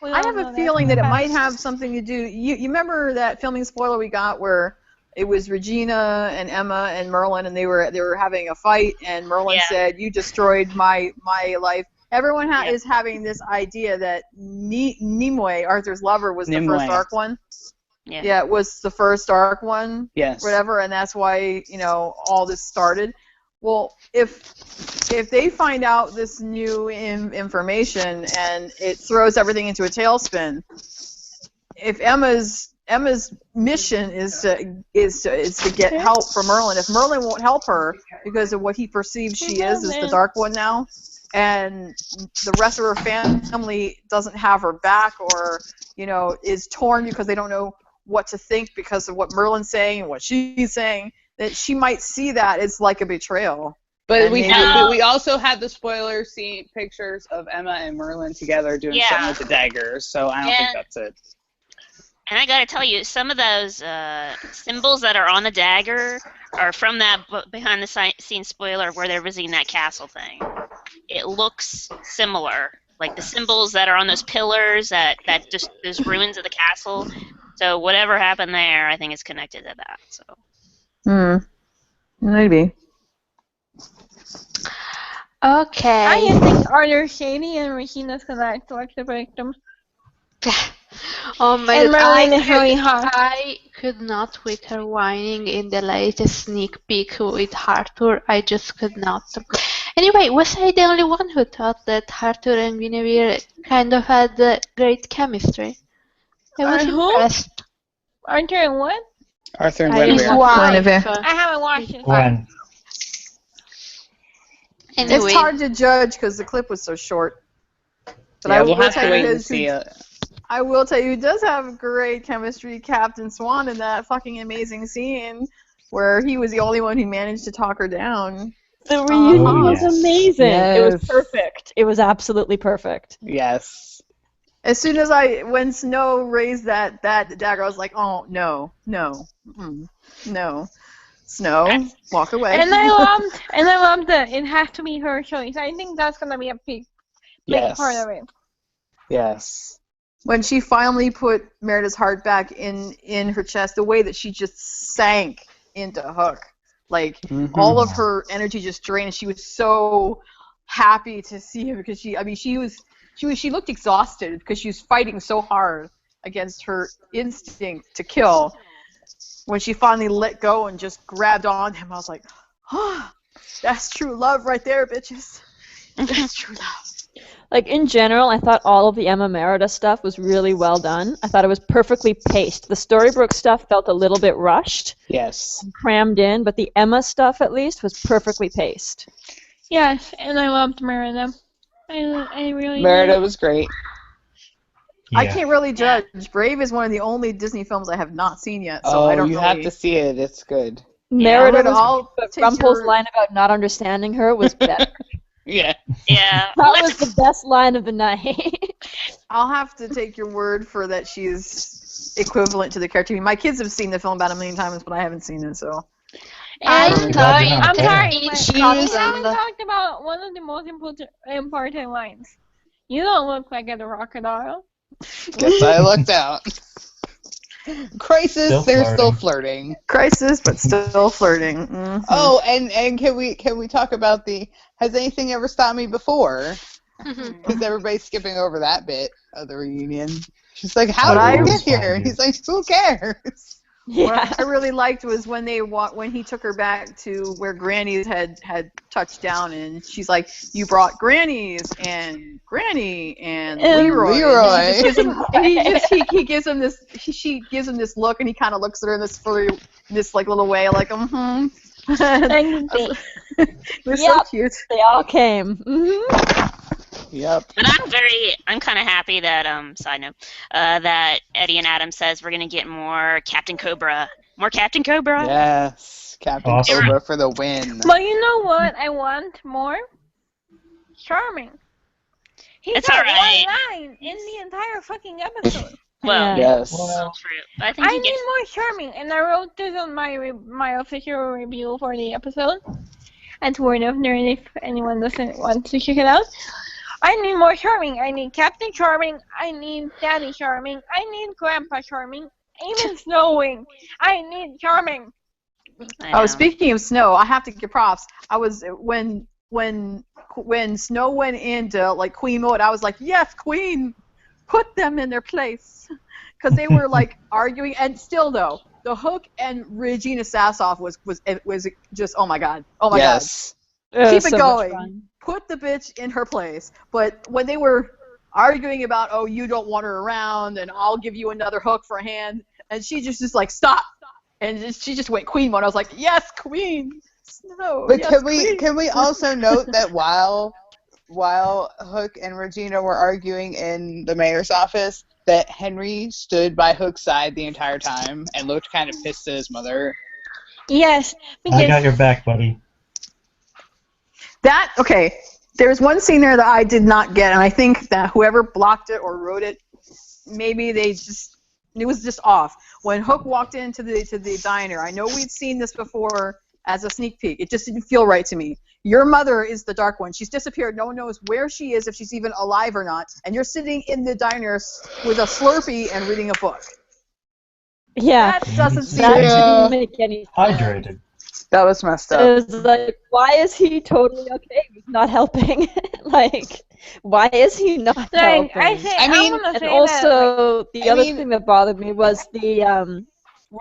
We I all have know a feeling that it But- might have something to do. You remember that filming spoiler we got where it was Regina and Emma and Merlin, and they were having a fight, and Merlin Yeah. said, "You destroyed my life." Everyone Yeah. is having this idea that Nimue, Arthur's lover, was the Nimue. first Dark one. Yeah. Yeah, it was the first Dark one. Yes. Whatever, and that's why all this started. Well, if they find out this new information and it throws everything into a tailspin, if Emma's mission is to get help from Merlin, if Merlin won't help her because of what he perceives she is the Dark One now, and the rest of her family doesn't have her back, or is torn because they don't know what to think because of what Merlin's saying and what she's saying, that she might see that as like a betrayal. But And we maybe- we also had the spoiler scene pictures of Emma and Merlin together doing Yeah. something with the daggers, so I don't think that's it. And I gotta tell you, some of those symbols that are on the dagger are from that behind the scenes spoiler where they're visiting that castle thing. It looks similar, like the symbols that are on those pillars that just those ruins of the castle. So whatever happened there, I think is connected to that. So Maybe. Okay. I just think Arthur shady and Regina's gonna act like the victim. Oh my And god, Merlin is really hot. I could not with her whining in the latest sneak peek with Arthur. I just could not. Anyway, was I the only one who thought that Arthur and Guinevere kind of had great chemistry? I was Who? impressed. Arthur and what? Arthur and His Guinevere. wife. I haven't watched it. Gwen. Anyway, It's hard to judge because the clip was so short. But Yeah, I we'll will have tell to you wait and this, see. I will tell you, he does have great chemistry, Captain Swan, in that fucking amazing scene where he was the only one who managed to talk her down. The reunion Oh, was yes. amazing. It was Yes. perfect. It was absolutely perfect. Yes. As soon as when Snow raised that dagger, I was like, oh, no, Snow, walk away. And I loved that it has to be her choice. I think that's gonna be a big Yes. part of it. Yes. When she finally put Merida's heart back in her chest, the way that she just sank into Hook, like all of her energy just drained, and she was so happy to see him because she looked exhausted because she was fighting so hard, against her instinct to kill, when she finally let go and just grabbed on him, I was like, oh, that's true love right there, bitches. That's true love. Like, in general, I thought all of the Emma Merida stuff was really well done. I thought it was perfectly paced. The Storybrooke stuff felt a little bit rushed, Yes. crammed in, but the Emma stuff, at least, was perfectly paced. Yes, and I loved Merida. I really Merida did. was great. Yeah. I can't really judge. Brave is one of the only Disney films I have not seen yet, so I don't you really... have to see it. It's good. Merida but was I'll great, but take Rumpel's your- line about not understanding her was better. Yeah. Yeah. Well, That was the best line of the night. I'll have to take your word for that she's equivalent to the cartoon. My kids have seen the film about a million times, but I haven't seen it, so... And glad you're not I'm there. sorry, Each but She we was- haven't talked about one of the most important lines. You don't look like a crocodile. Guess I lucked out. Crisis, Still they're still flirting. flirting. Crisis, but still flirting. Mhm. Oh, and can we talk about the has anything ever stopped me before? Because everybody's skipping over that bit of the reunion. She's like, "How But I- did we get Always find here?" you. He's like, "Who cares?" Yeah. What I really liked was when he took her back to where Granny's had touched down, and she's like, "You brought Granny's and Granny and Leroy." Leroy. And she gives him, and he gives him this. She gives him this look, and he kind of looks at her in this like little way, like And They're so Yep. cute. They all came. Yep. But I'm kind of happy that side note that Eddie and Adam says we're gonna get more Captain Cobra. More Captain Cobra. Yes, Captain Awesome. Cobra for the win. But you know what I want more? Charming. He It's got alright. one line in the entire fucking episode. Well, Yeah. Yes. Well, true. I think I he need gets. more charming, and I wrote this on my official review for the episode at Word of Nerd if anyone doesn't want to check it out. I need more charming. I need Captain Charming. I need Daddy Charming. I need Grandpa Charming. Even Snowwing. I need charming. I know. Oh, speaking of Snow, I have to give props. I was when Snow went into like Queen mode, I was like, yes, Queen, put them in their place, because they were like arguing, and still though, the Hook and Regina Sassoff was just oh my god, Yes. Keep it So much going. fun. put the bitch in her place. But when they were arguing about, oh, you don't want her around, and I'll give you another hook for a hand, and she just like, stop. And she just went Queen mode. I was like, yes, Queen. Snow. But yes, can Queen. we also note that while Hook and Regina were arguing in the mayor's office, that Henry stood by Hook's side the entire time and looked kind of pissed at his mother. Yes, I got because your back, buddy. Okay, there's one scene there that I did not get, and I think that whoever blocked it or wrote it, maybe it was just off. When Hook walked into the diner, I know we'd seen this before as a sneak peek. It just didn't feel right to me. Your mother is the dark one. She's disappeared. No one knows where she is, if she's even alive or not. And you're sitting in the diner with a Slurpee and reading a book. Yeah. That doesn't seem That Yeah. didn't make any sense. Hydrated. That was messed It up. was like, why is he totally okay with not helping? Like, why is he not like helping? I mean, I'm gonna And say also, the I other mean- thing that bothered me was the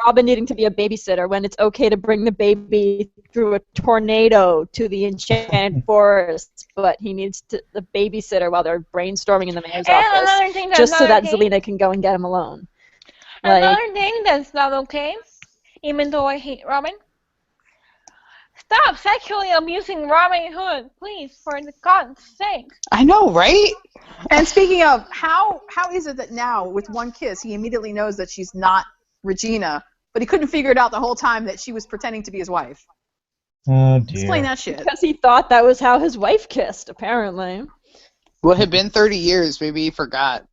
Robin needing to be a babysitter when it's okay to bring the baby through a tornado to the enchanted forest, but he needs the babysitter while they're brainstorming in the mayor's and office, another thing that's just so not that okay. Zelina can go and get him alone. Like, Another thing that's not okay, even though I hate Robin. Stop sexually abusing Robin Hood, please, for the God's sake. I know, right? And speaking of, how is it that now, with one kiss, he immediately knows that she's not Regina, but he couldn't figure it out the whole time that she was pretending to be his wife? Oh dear. Explain that shit. because he thought that was how his wife kissed, apparently. Well, it had been 30 years. Maybe he forgot.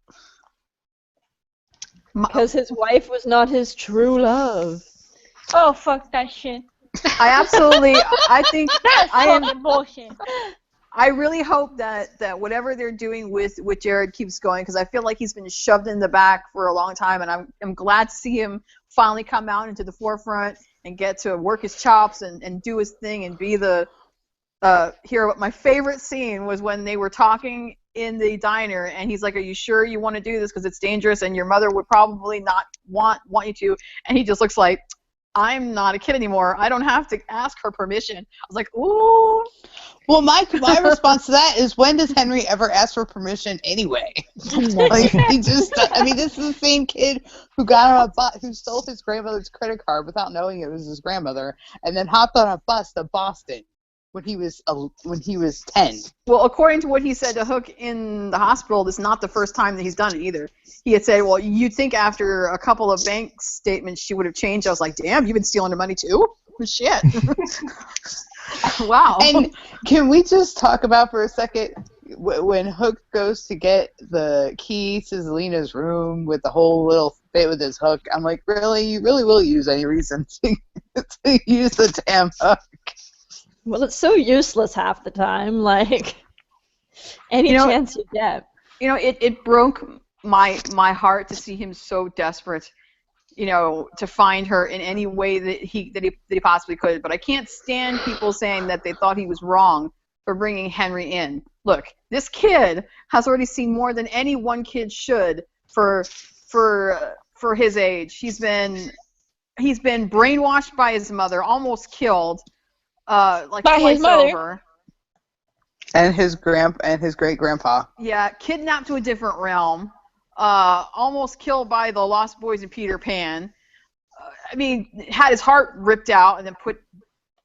Because his wife was not his true love. Oh, fuck that shit. I think That's I am. fucking bullshit. I really hope that whatever they're doing with Jared keeps going, because I feel like he's been shoved in the back for a long time, and I'm glad to see him finally come out into the forefront and get to work his chops and do his thing and be the here, but my favorite scene was when they were talking in the diner, and he's like, "Are you sure you want to do this? Because it's dangerous, and your mother would probably not want you to." And he just looks like, "I'm not a kid anymore. I don't have to ask her permission." I was like, "Ooh." Well, my response to that is, when does Henry ever ask for permission anyway? Like, he just, I mean, this is the same kid who got on a bus, who stole his grandmother's credit card without knowing it was his grandmother, and then hopped on a bus to Boston when he was 10. Well, according to what he said to Hook in the hospital, this is not the first time that he's done it either. He had said, "Well, you'd think after a couple of bank statements she would have changed." I was like, "Damn, you've been stealing the money too?" Shit. Wow. And can we just talk about for a second when Hook goes to get the key to Zelina's room with the whole little bit with his hook? I'm like, really? You really will use any reason to use the damn hook? Well, it's so useless half the time. Like, any chance you get. It broke my heart to see him so desperate, to find her in any way that he possibly could. But I can't stand people saying that they thought he was wrong for bringing Henry in. Look, this kid has already seen more than any one kid should for his age. He's been brainwashed by his mother, almost killed, like By his twice mother. over. And his great grandpa. Yeah, kidnapped to a different realm. Almost killed by the Lost Boys and Peter Pan. I mean, had his heart ripped out and then put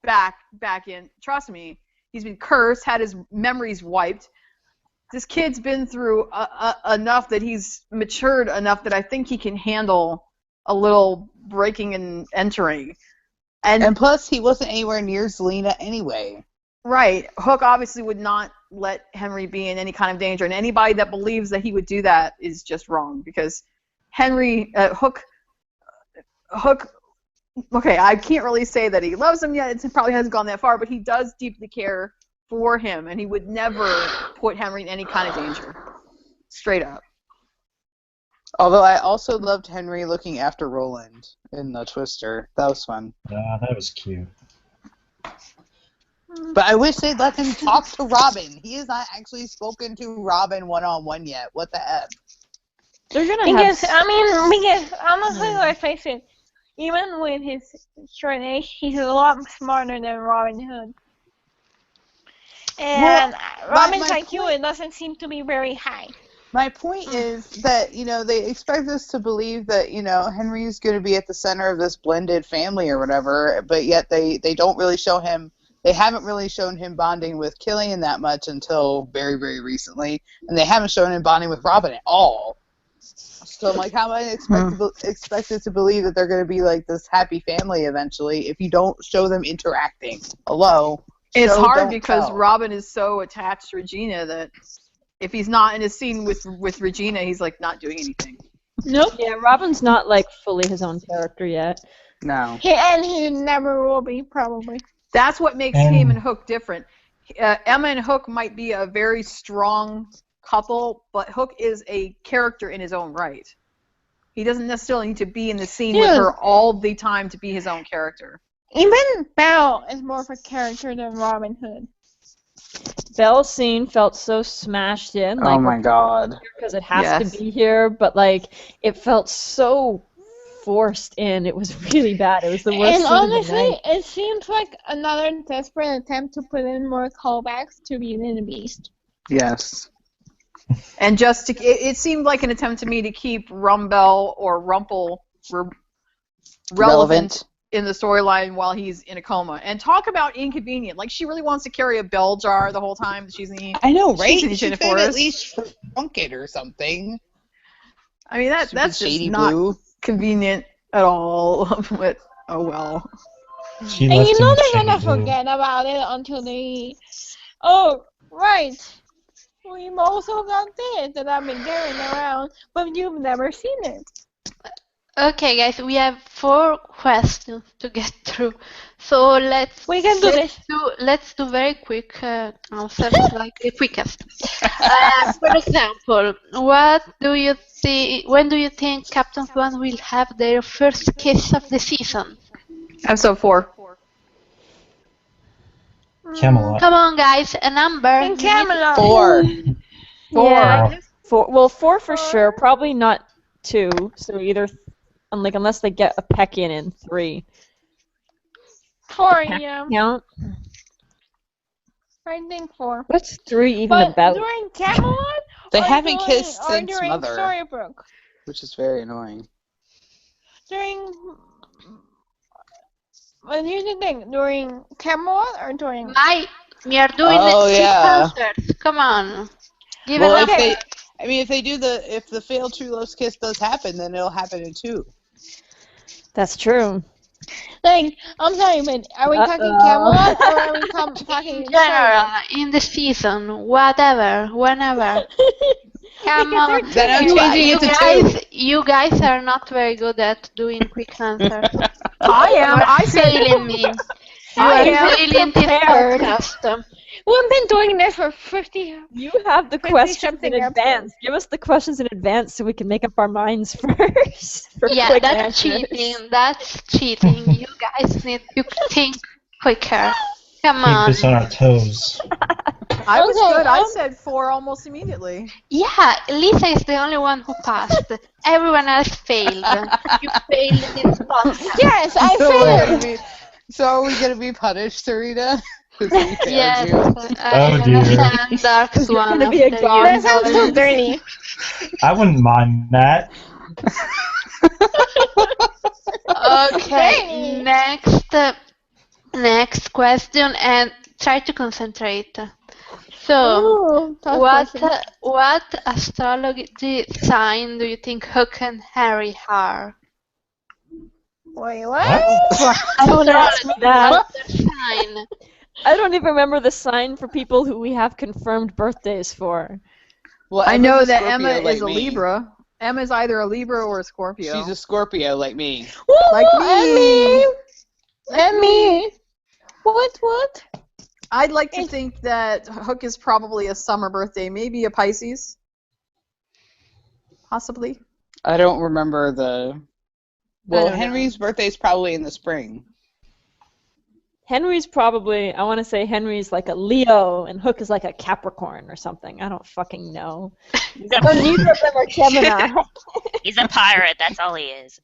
back in. Trust me, he's been cursed, had his memories wiped. This kid's been through enough that he's matured enough that I think he can handle a little breaking and entering. And plus, he wasn't anywhere near Zelina anyway. Right. Hook obviously would not let Henry be in any kind of danger, and anybody that believes that he would do that is just wrong, because Hook, okay, I can't really say that he loves him yet. It probably hasn't gone that far, but he does deeply care for him, and he would never put Henry in any kind of danger. Straight up. Although I also loved Henry looking after Roland in the Twister. That was fun. Yeah, that was cute. But I wish they'd let him talk to Robin. He has not actually spoken to Robin one-on-one yet. What the F? They're gonna Because have. because honestly, let's face it, even with his short age, he's a lot smarter than Robin Hood. And Robin's my IQ it doesn't seem to be very high. My point is that, they expect us to believe that, Henry's going to be at the center of this blended family or whatever, but yet they don't really show him, they haven't really shown him bonding with Killian that much until very, very recently, and they haven't shown him bonding with Robin at all. So I'm like, how am I expected to believe that they're going to be like this happy family eventually if you don't show them interacting? Hello? It's Show, hard don't because tell. Robin is so attached to Regina that if he's not in a scene with Regina, he's like not doing anything. Nope. Yeah, Robin's not like fully his own character yet. No. He never will be, probably. That's what makes him and Hook different. Emma and Hook might be a very strong couple, but Hook is a character in his own right. He doesn't necessarily need to be in the scene with her all the time to be his own character. Even Belle is more of a character than Robin Hood. Belle's scene felt so smashed in, like, Oh my god. because it has Yes. to be here, but like it felt so forced in. It was really bad. It was the worst And scene of the honestly, night. it seems like another desperate attempt to put in more callbacks to Beauty and the Beast. Yes. And just to, it seemed like an attempt to me to keep Rumbell or Rumple relevant in the storyline while he's in a coma. And talk about inconvenient. Like, she really wants to carry a bell jar the whole time that she's in. I know, right? She's in She Enchanted could at Forest. least trunk it or something. I mean, that's just Shady not Blue. convenient at all. But oh well. She And left you him know with they're gonna Shady Blue. forget about it until they... Oh, right. We've also got this that I've been carrying around, but you've never seen it. Okay, guys, we have 4 questions to get through, so We can do this. let's do very quick answers, like the quickest. For example, what do you think? When do you think Captain Swan will have their first kiss of the season? Episode 4. Camelot. Come on, guys, a number. In You need to- Camelot. 4. Yeah, Four. 4. Well, 4 for sure. Probably not 2. So either, unless they get a peck in 3. 4, yeah. Count. I think 4. What's 3 even But about? during Camelot? They or haven't during, kissed or since during Mother, Storybrooke? which is very annoying. During. But here's the thing: during Camelot or during. We are doing Oh, the yeah. answers. Come on. Give Well, a if number. if they do if the failed true love's kiss does happen, then it'll happen in 2. That's true. Like, I'm sorry, but are we talking Uh-oh. Camelot or are we talking In general, in the season, whatever, whenever. Come Because on. they're Then I'm two changing it to 2. You guys are not very good at doing quick answers. I am. You are I said. failing me. You I are am failing this prepared. podcast. We've been doing this for 50. You have the 50 questions something in advance. Give us the questions in advance so we can make up our minds first. For Yeah, quick that's answers. cheating. That's cheating. You guys need to think quicker. Come Keep on. us on our toes. I was Okay, good. I said 4 almost immediately. Yeah, Lisa is the only one who passed. Everyone else failed. You failed this podcast. Yes, I failed. So are we gonna be punished, Serena? 'Cause we failed Yes, you. I'm Oh, gonna dear. send Dark Swan gonna be a after god. That you. sounds so dirty. I wouldn't mind that. Okay, next question, and try to concentrate. So, Ooh, tough question. what astrology sign do you think Hook and Harry are? Wait, what? Don't ask me that. What's their sign? I don't even remember the sign for people who we have confirmed birthdays for. Well, I know Emma's a that Scorpio Emma like is a me. Libra. Emma's either a Libra or a Scorpio. She's a Scorpio like me. Like me. And me. What? I'd like to think that Hook is probably a summer birthday, maybe a Pisces. Possibly. I don't remember the. Well, don't know. Henry's birthday's probably in the spring. Henry's probably, I want to say Henry's like a Leo and Hook is like a Capricorn or something. I don't fucking know. He's Oh, neither of them are Gemini. He's a pirate. That's all he is.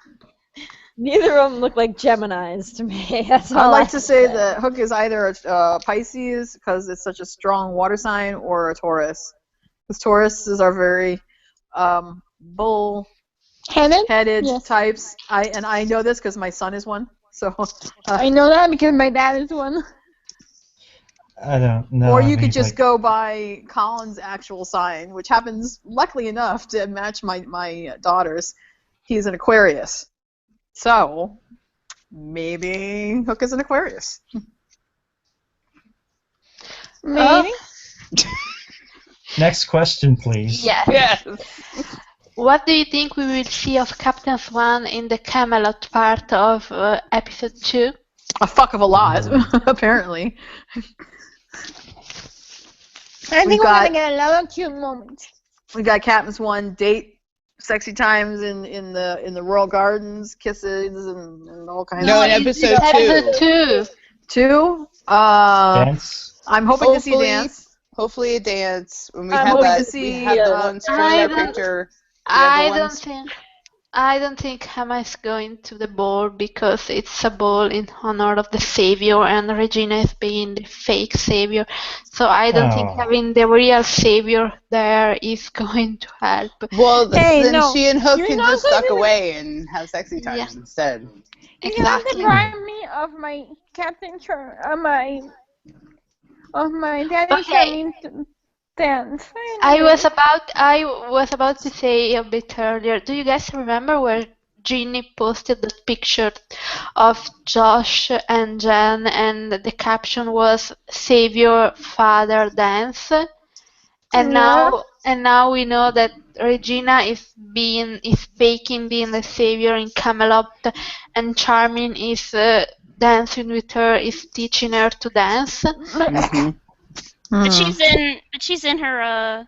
Neither of them look like Geminis to me. That's all I'd like I to say say. that Hook is either a Pisces because it's such a strong water sign, or a Taurus. Because Tauruses are very bull-headed Headed? Yes. types. I know this because my son is one. So, I know that because my dad is one. I don't know. or I you mean, could just like, go by Colin's actual sign, which happens, luckily enough, to match my daughter's. He's an Aquarius. So, maybe Hook is an Aquarius. Maybe. Next question, please. Yes. Yes. What do you think we will see of Captain Swan in the Camelot part of episode 2? A fuck of a lot, apparently. I think We've we're got- gonna get a lot of cute moments. We got Captain Swan date, sexy times in the Royal Gardens, kisses and all kinds No, of in stuff. episode 2. Episode 2. 2? Dance. I'm hoping to see Hopefully- dance. Hopefully a dance. When we I'm have hoping that, to see, we have the one spoiler don't- picture. I other don't ones? think Hannah is going to the ball because it's a ball in honor of the savior, and Regina is being the fake savior. So I don't think Oh. having the real savior there is going to help. Well, Hey, then no, she and Hook you're can not just duck gonna- away and have sexy times Yeah. instead. You have to Exactly. remind me of my Captain of my Daddy Okay. Charming dance. I was about to say a bit earlier. Do you guys remember where Ginny posted the picture of Josh and Jen, and the caption was "Savior Father Dance"? And Yeah. now we know that Regina is faking being the savior in Camelot, and Charming is dancing with her, is teaching her to dance. Mm-hmm. But she's in her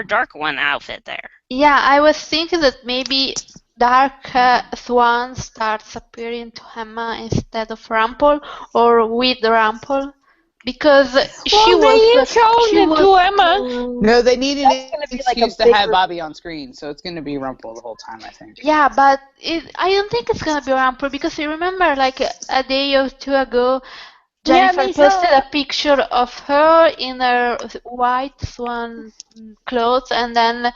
dark one outfit there. Yeah, I was thinking that maybe Dark Swan starts appearing to Emma instead of Rumple, or with Rumple. because she Well, they was showed she the was two Emmas. No, they need an That's gonna be like a excuse to have bigger- Bobby on screen, so it's going to be Rumple the whole time, I think. Yeah, but I don't think it's gonna be Rampur because you remember like a day or two ago, Yeah, Jennifer they posted saw. a picture of her in her white swan clothes, and then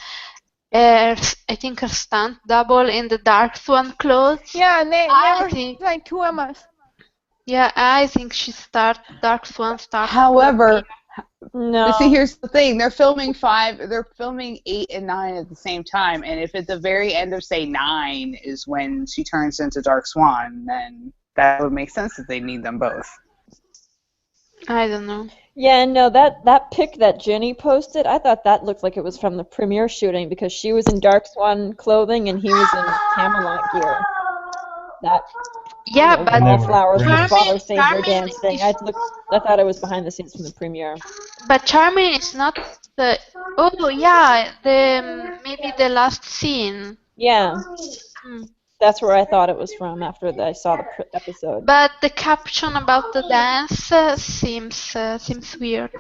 I think her stunt double in the dark swan clothes. Yeah, there I were think, like two Emmas. yeah, I think Dark Swan starts. However, No. but see, here's the thing: they're filming 8 and 9 at the same time, and if at the very end of say 9 is when she turns into Dark Swan, then that would make sense that they need them both. I don't know. Yeah, no, that pic that Jenny posted, I thought that looked like it was from the premiere shooting because she was in Dark Swan clothing and he was in Camelot gear. That Yeah, but And they were wallflowers with bringing- Father Savior Charmin dance thing. I thought it was behind the scenes from the premiere. But Charmin is not the. Oh yeah, the maybe the last scene. Yeah, Hmm. that's where I thought it was from after I saw the episode. But the caption about the dance seems weird.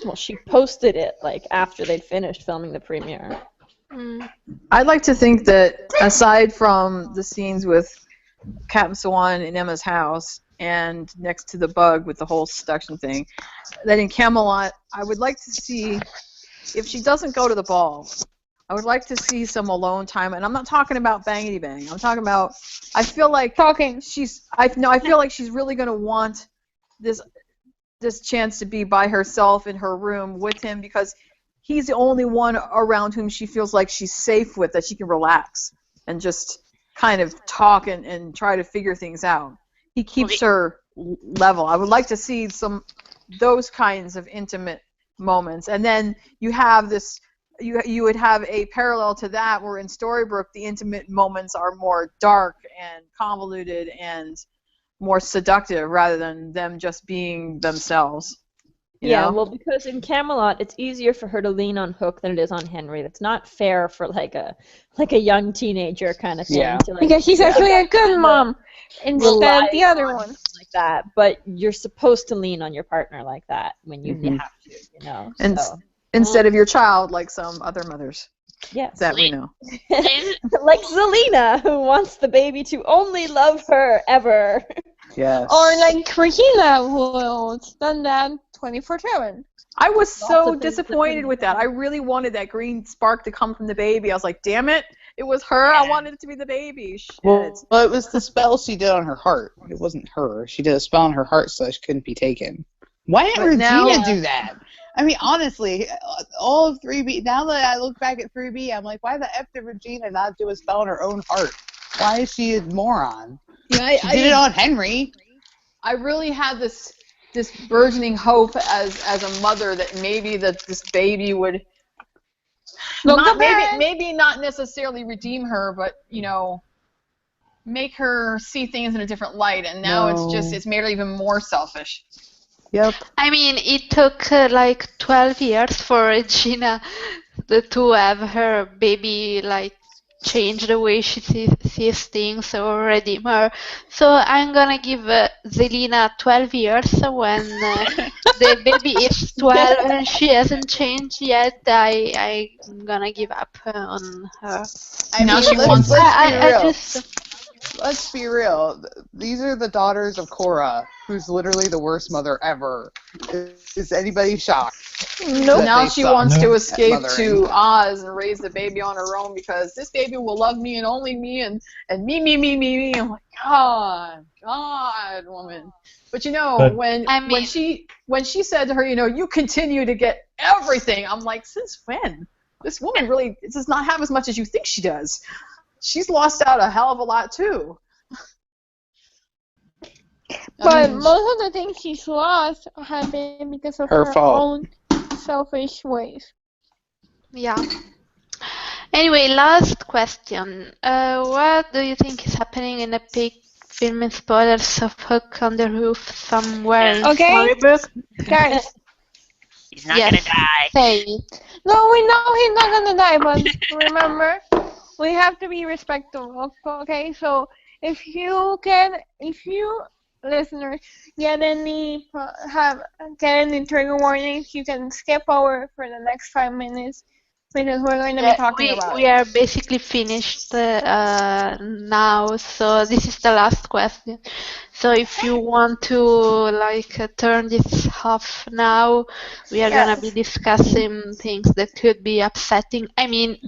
Well, she posted it like after they'd finished filming the premiere. Hmm. I'd like to think that aside from the scenes with Captain Swan in Emma's house and next to the bug with the whole seduction thing, that in Camelot, I would like to see, if she doesn't go to the ball, I would like to see some alone time. And I'm not talking about bangity bang. I'm talking about, I feel like Talking. I feel like she's really going to want this chance to be by herself in her room with him because he's the only one around whom she feels like she's safe with, that she can relax and just kind of talk and try to figure things out. He keeps her level. I would like to see those kinds of intimate moments. And then you have this, you would have a parallel to that where in Storybrooke the intimate moments are more dark and convoluted and more seductive rather than them just being themselves. You Yeah, know? well, because in Camelot, it's easier for her to lean on Hook than it is on Henry. That's not fair for like a young teenager kind of thing. Yeah. To, like, Because she's actually a good mom instead of the other one. like that. But you're supposed to lean on your partner like that when you Mhm. have to, you know. And So, instead of your child, like some other mothers yes. that we know. Like Zelina, who wants the baby to only love her ever. Yes. Or like Regina, who's done that 24/7. I was Lots so of things that disappointed couldn't with that. I really wanted that green spark to come from the baby. I was like, damn it, it was her. I wanted it to be the baby. Shit. Well, it was the spell she did on her heart. It wasn't her. She did a spell on her heart so she couldn't be taken. Why didn't But Regina now- do that? I mean, honestly, all of 3B, now that I look back at 3B, I'm like, why the F did Regina not do a spell on her own heart? Why is she a moron? Yeah, She did it on Henry. I really had this burgeoning hope as a mother that maybe this baby would maybe not necessarily redeem her, but make her see things in a different light. And now it's made her even more selfish. Yep. I mean, it took like 12 years for Regina to have her baby like change the way she sees things or redeem her. So I'm gonna give Zelina 12 years when the baby is 12 and she hasn't changed yet. I'm gonna give up on her. I Now mean, she let's, wants- let's be real. These are the daughters of Korra, who's literally the worst mother ever. Is anybody shocked? Nope. that Now they she suck wants to at escape mothering? to Oz and raise the baby on her own because this baby will love me and only me and me. I'm like, God, woman. But But- when she said to her, you continue to get everything, I'm like, since when? This woman really does not have as much as you think she does. She's lost out a hell of a lot too. But most of the things she's lost have been because of Her her fault. own selfish ways. Yeah. Anyway, last question. What do you think is happening in the peak filming spoilers of Hook on the Roof somewhere in Okay. Storybrooke? Guys, He's not Yes. gonna die. Say it. no, we know he's not gonna die, but remember, we have to be respectful, okay? So if you listeners get any trigger warnings, you can skip over for the next 5 minutes because we're going to be Yeah, talking about we it. are basically finished now, so this is the last question. So if you want to turn this off now, we are gonna be Yes. discussing things that could be upsetting. I mean,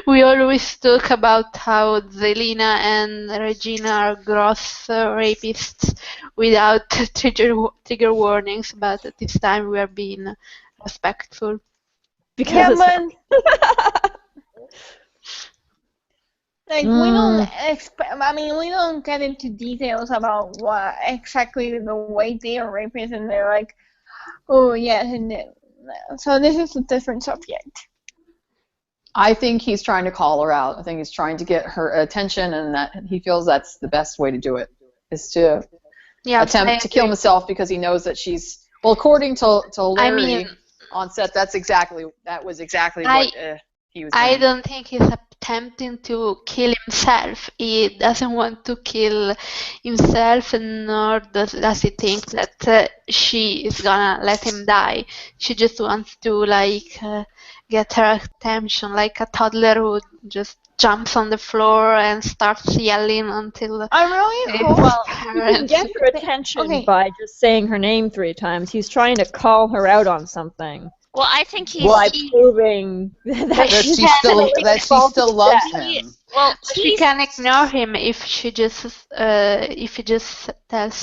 we always talk about how Zelina and Regina are gross rapists without trigger warnings, but this time we are being respectful. Because Yeah, it's but we don't we don't get into details about what exactly the way they are rapists, and they're like, oh yes, so this is a different subject. I think he's trying to call her out. I think he's trying to get her attention, and that he feels that's the best way to do it, is to Yeah, I attempt to kill agree. himself because he knows that she's. Well, according to I Larry mean, on set, that was exactly I what he was I doing. don't think he's attempting to kill himself. He doesn't want to kill himself, nor does he think that she is gonna let him die. She just wants to get her attention, like a toddler who just jumps on the floor and starts yelling until I really his hope. Well, he can parents. get her attention Okay. by just saying her name 3 times. He's trying to call her out on something Well, I think he's by he, proving that But That she she can still loves he him. well she he's can ignore him if he just says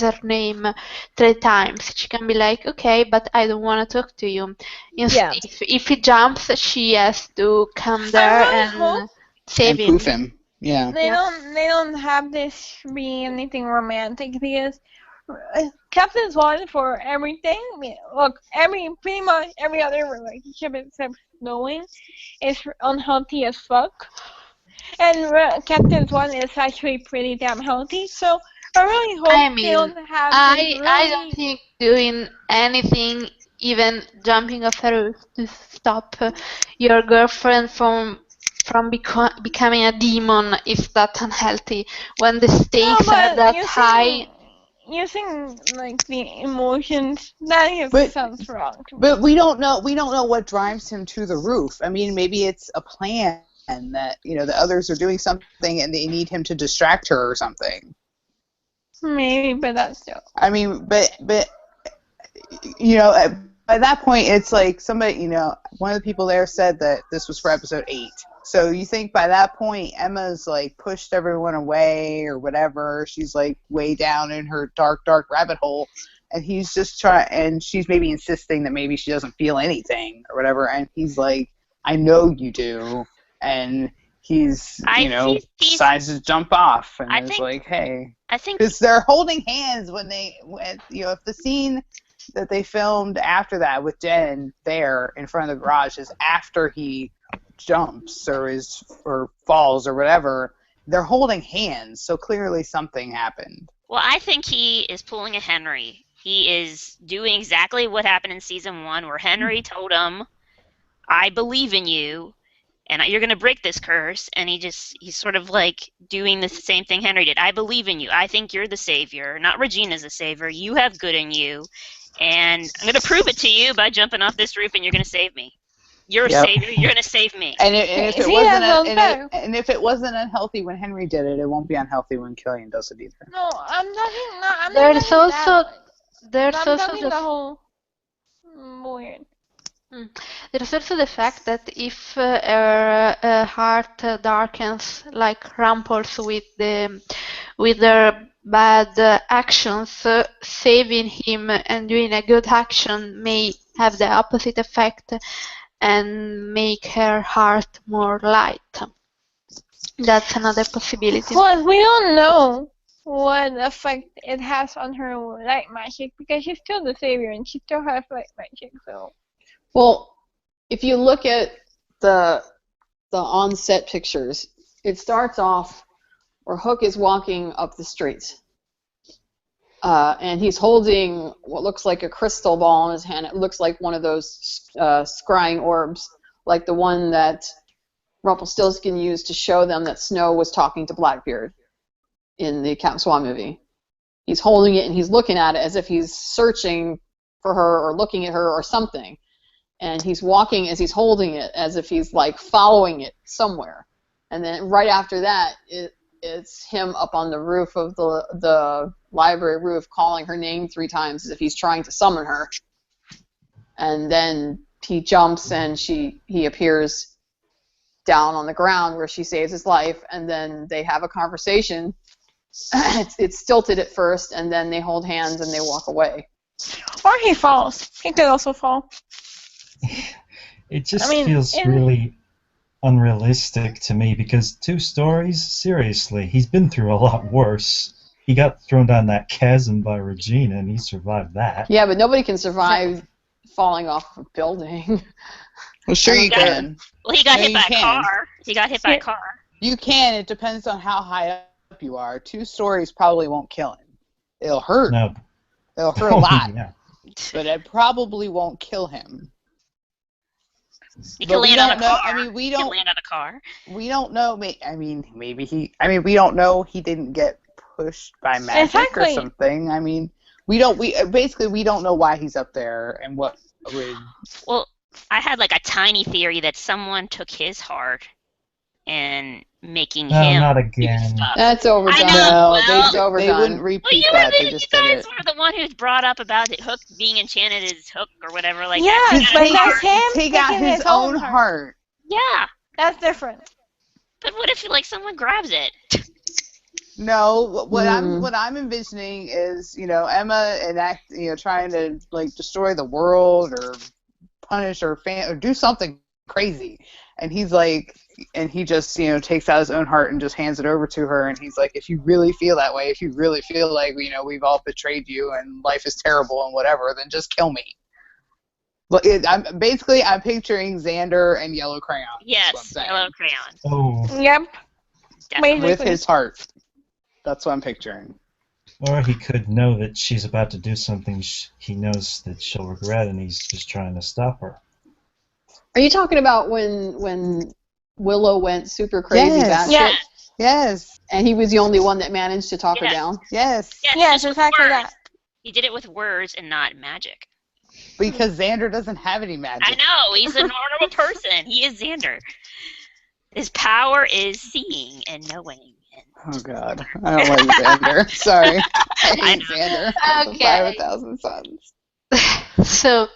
her name 3 times. She can be like, okay, but I don't want to talk to you. Yeah. If he jumps, she has to come I there really hope and save And poof him. him. Yeah. they Yeah. don't have this be anything romantic because Captain Swan for everything. I mean, look, pretty much every other relationship except knowing is unhealthy as fuck, and Captain Swan is actually pretty damn healthy. So I really hope I they mean, don't have this I don't really. think doing anything, even jumping off a roof to stop your girlfriend from becoming a demon is that unhealthy. When the No, stakes are but that high, using like the emotions that just But sounds wrong to me. but we don't know what drives him to the roof. I mean, maybe it's a plan that, the others are doing something and they need him to distract her or something. Maybe, but that's still. I mean, but by that point, it's like somebody, one of the people there said that this was for episode 8. So you think by that point, Emma's like pushed everyone away or whatever. She's like way down in her dark, dark rabbit hole. And he's just and she's maybe insisting that maybe she doesn't feel anything or whatever. And he's like, I know you do. And he's, decides to jump off and I is think- like, hey. I think Because they're holding hands when if the scene that they filmed after that with Jen there in front of the garage is after he jumps or falls or whatever, they're holding hands, so clearly something happened. Well, I think he is pulling a Henry. He is doing exactly what happened in season 1, where Henry told him, I believe in you, and you're going to break this curse. And he's sort of like doing the same thing Henry did. I believe in you. I think you're the savior. Not Regina's the savior. You have good in you. And I'm going to prove it to you by jumping off this roof, and you're going to save me. You're a savior. You're going to save me. And if it See, wasn't that sounds better. and if it wasn't unhealthy when Henry did it, it won't be unhealthy when Killian does it either. No, I'm talking. No, I'm there's not talking also that. there's I'm also talking the the whole weird. There's also the fact that if her heart darkens like Rumple's with their bad actions, saving him and doing a good action may have the opposite effect and make her heart more light. That's another possibility. Plus, we don't know what effect it has on her light magic because she's still the savior and she still has light magic. So. Well, if you look at the on-set pictures, it starts off where Hook is walking up the street. And he's holding what looks like a crystal ball in his hand. It looks like one of those scrying orbs, like the one that Rumpelstiltskin used to show them that Snow was talking to Blackbeard in the Captain Swan movie. he's holding it and he's looking at it as if he's searching for her or looking at her or something. And he's walking as he's holding it as if he's like following it somewhere. And then right after that, it's him up on the roof of the library roof calling her name 3 times as if he's trying to summon her. And then he jumps and he appears down on the ground where she saves his life, and then they have a conversation. It's stilted at first, and then they hold hands and they walk away. Or he falls. He could also fall. It just feels really unrealistic to me because 2 stories, seriously, he's been through a lot worse. He got thrown down that chasm by Regina, and he survived that. Yeah, but nobody can survive falling off a building. Well, sure you can. Well, he got No, hit you by a can. car. He got hit by a car. You can. It depends on how high up you are. 2 stories probably won't kill him. It'll hurt. No. It'll hurt a lot. Yeah. But it probably won't kill him. He can land on a car. I mean, He can land on a car. We don't know. I mean, maybe he. I mean, we don't know. He didn't get pushed by magic or something. I mean, we don't. We don't know why he's up there and what would. Well, I had like a tiny theory that someone took his heart and making him. Not again. That's overdone. I know. It's overdone. They wouldn't repeat that. They just you did guys it. were the one who brought up about Hook being enchanted as Hook or whatever. Like Yes, but that's him He got taking his own heart. Yeah, That's different. but what if like someone grabs it? No, what I'm envisioning is, Emma trying to like destroy the world or punish her fan or do something crazy, and he's like, and he just takes out his own heart and just hands it over to her, and he's like, if you really feel that way, if you really feel like we've all betrayed you and life is terrible and whatever, then just kill me. But I'm picturing Xander and Yellow Crayon. Yes, Yellow Crayon. Oh. Yep. Definitely. With his heart. That's what I'm picturing. Or he could know that she's about to do something he knows that she'll regret, and he's just trying to stop her. Are you talking about when Willow went super crazy batshit? Yeah. Yes. And he was the only one that managed to talk her down? Yes. Yes, exactly words. that. He did it with words and not magic. Because Xander doesn't have any magic. I know, he's a normal person. He is Xander. His power is seeing and knowing. Oh God, I don't like Xander. Sorry, I hate Xander. Okay. 5,000 Suns. So,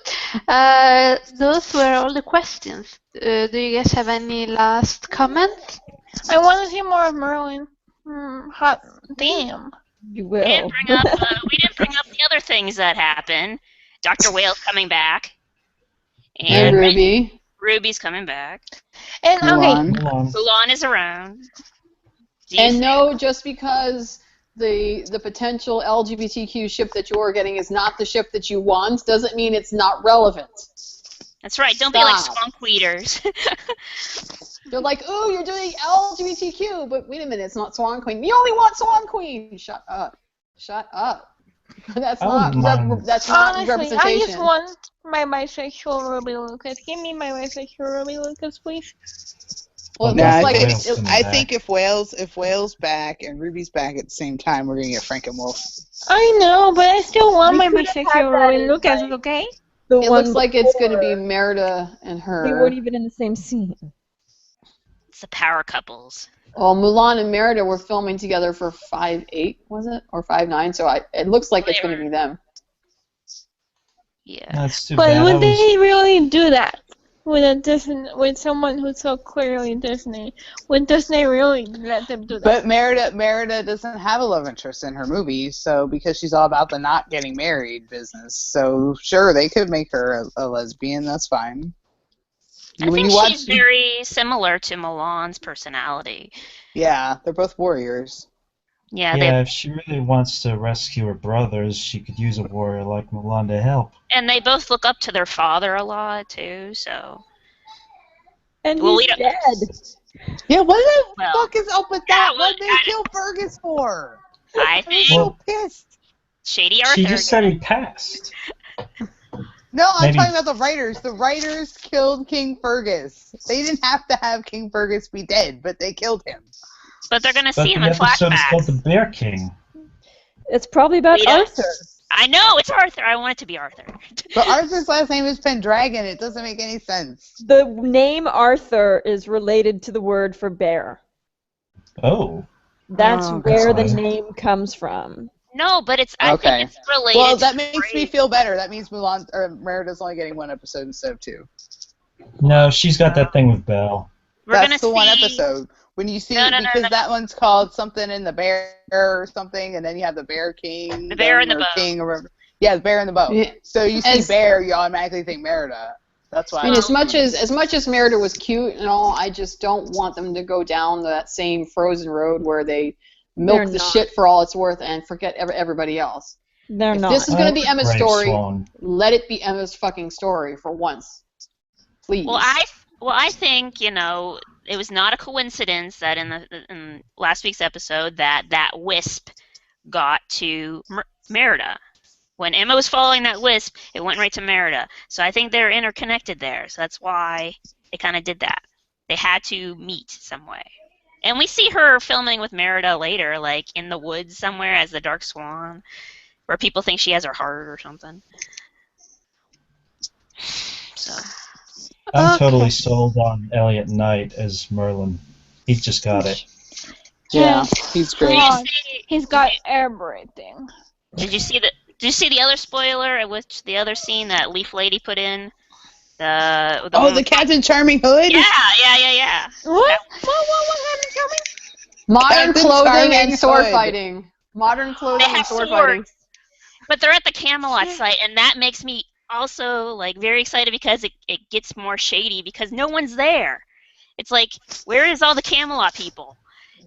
those were all the questions. Do you guys have any last comments? I want to see more of Merlin. Hot damn. You We will. didn't bring up the other things that happened. Dr. Whale's coming back. And Ruby. Ruby's coming back. And okay, Mulan is around. And no, just because the potential LGBTQ ship that you're getting is not the ship that you want, doesn't mean it's not relevant. That's right. Don't be like swamp queers. They're like, ooh, you're doing LGBTQ, but wait a minute, it's not Swan Queen. You only want Swan Queen. Shut up. Shut up. That's not honestly, representation. I just want my bisexual Ruby Lucas. Give me my bisexual Ruby Lucas, please. Well, No, looks like I think if Whale's back and Ruby's back at the same time, we're gonna get Frankenwolf. I know, but I still want my could have had bisexual that Ruby in, Lucas, like, okay? The it one looks like it's going to be before. Merida and her. They weren't even in the same scene. It's the power couples. Well, Mulan and Merida were filming together for 5'8", was it? Or 5'9", so it looks like it's going to be them. Yeah. That's too But bad. would they really do that with someone who's so clearly Disney? Would Disney really let them do that? But Merida doesn't have a love interest in her movie, so because she's all about the not getting married business. So sure, they could make her a lesbian. That's fine. I think she's very similar to Mulan's personality. Yeah, they're both warriors. Yeah, if she really wants to rescue her brothers, she could use a warrior like Mulan to help. and they both look up to their father a lot too. So And Well, he's we don't- dead. Yeah, what the Well, fuck is up with that? yeah, What did well, they kill Fergus for? I I'm think so pissed. Shady Arthur. She just said he passed. No, I'm Maybe- talking about the writers. The writers killed King Fergus. They didn't have to have King Fergus be dead, but they killed him. But they're gonna But see him the in episode is called flashbacks. The Bear King. It's probably about Rita. Arthur. I know, it's Arthur. I want it to be Arthur. But Arthur's last name is Pendragon. It doesn't make any sense. The name Arthur is related to the word for bear. Oh. That's where the That's why. name comes from. No, but I think it's related. Well, that to makes me feel better. That means Mulan or Merida's only getting 1 episode instead of 2. No, she's got that thing with Belle. That's the one episode. When you see because that one's called something in the bear or something, and then you have the Bear King. The Bear and the Bow. King or whatever. Yeah, the Bear and the Bow. Yeah. So you see Bear, you automatically think Merida. That's why. And as much as Merida was cute and all, I just don't want them to go down that same Frozen road where they milk the shit for all it's worth and forget everybody else. They're if not. this is going to be Emma's story, Swan. let it be Emma's fucking story for once, please. Well, I think it was not a coincidence that in last week's episode that wisp got to Merida. When Emma was following that wisp, it went right to Merida. So I think they're interconnected there. So that's why they kind of did that. They had to meet some way. And we see her filming with Merida later, like in the woods somewhere as the Dark Swan, where people think she has her heart or something. So. I'm totally sold on Elliot Knight as Merlin. He's just got it. Yeah, he's great. He's got everything. Did you see the other spoiler, which the other scene that Leaf Lady put in? The Captain Charming hood? Yeah. What happened to me? Modern Captain clothing Charming and sword hood. fighting. Modern clothing They and have sword swords, fighting. but they're at the Camelot site, and that makes me also very excited because it gets more shady because no one's there. It's like, where is all the Camelot people?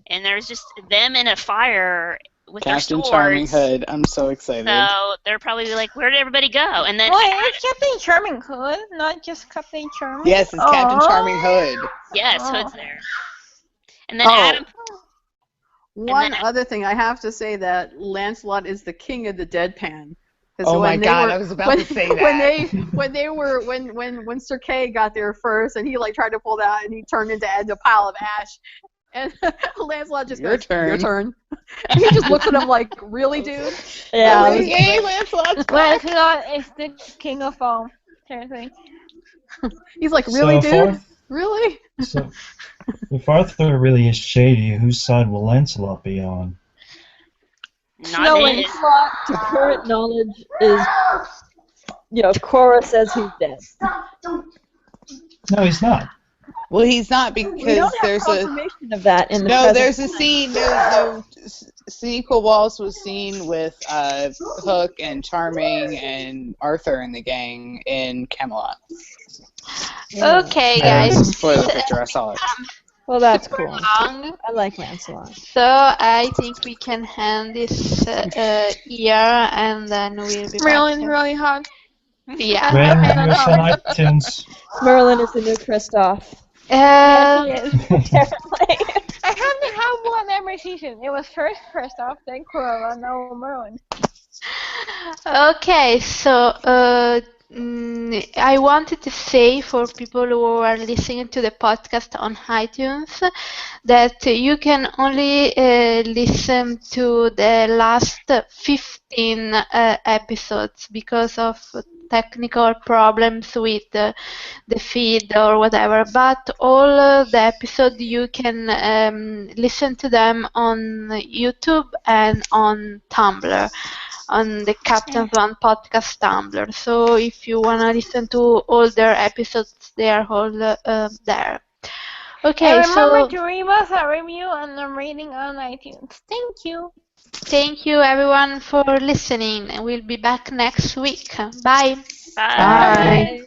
And there's just them in a fire with Captain their swords. Charming hood. I'm so excited. So they're probably like, where did everybody go? And then It's Captain Charming Hood, not just Captain Charming. Yes, it's Captain Charming hood. yes, Hood's there. And then Adam. One other thing, I have to say that Lancelot is the king of the deadpan. Oh my God, I was about to say that. When Sir Kay got there first, and he tried to pull that, and he turned into a pile of ash, and Lancelot just goes, "Your turn." And he just looks at him like, "Really, dude?" Yeah. Really? Yay, Lancelot's back. Lancelot is the king of all. Seriously. He's like, "Really, So dude? Really?" So, if Arthur really is shady, whose side will Lancelot be on? Not his. Lancelot, to current knowledge, is, Cora says he's dead. No, he's not. Well, he's not We because don't have there's confirmation of that in the no. present There's a time. scene. The sequel waltz was seen with Hook and Charming and Arthur and the gang in Camelot. Okay, guys. Spoiler picture. I saw it. Well, that's cool. Long. I like Lancelot. So I think we can end this year, and then we'll be Merlin's back. really hot. Yeah. Random us on iTunes. Merlin is the new Kristoff. Yes, he is. Apparently. I have to have one every season. It was first Kristoff, then Cruella, now Merlin. Okay, so I wanted to say for people who are listening to the podcast on iTunes that you can only listen to the last 15 episodes because of technical problems with the feed or whatever, but all the episodes you can listen to them on YouTube and on Tumblr, on the Captain Swan podcast Tumblr. So if you want to listen to older episodes, they are all there. Okay, And remember so to leave us a review and a rating on iTunes. Thank you. thank you everyone for listening, and we'll be back next week. Bye. Bye. Bye.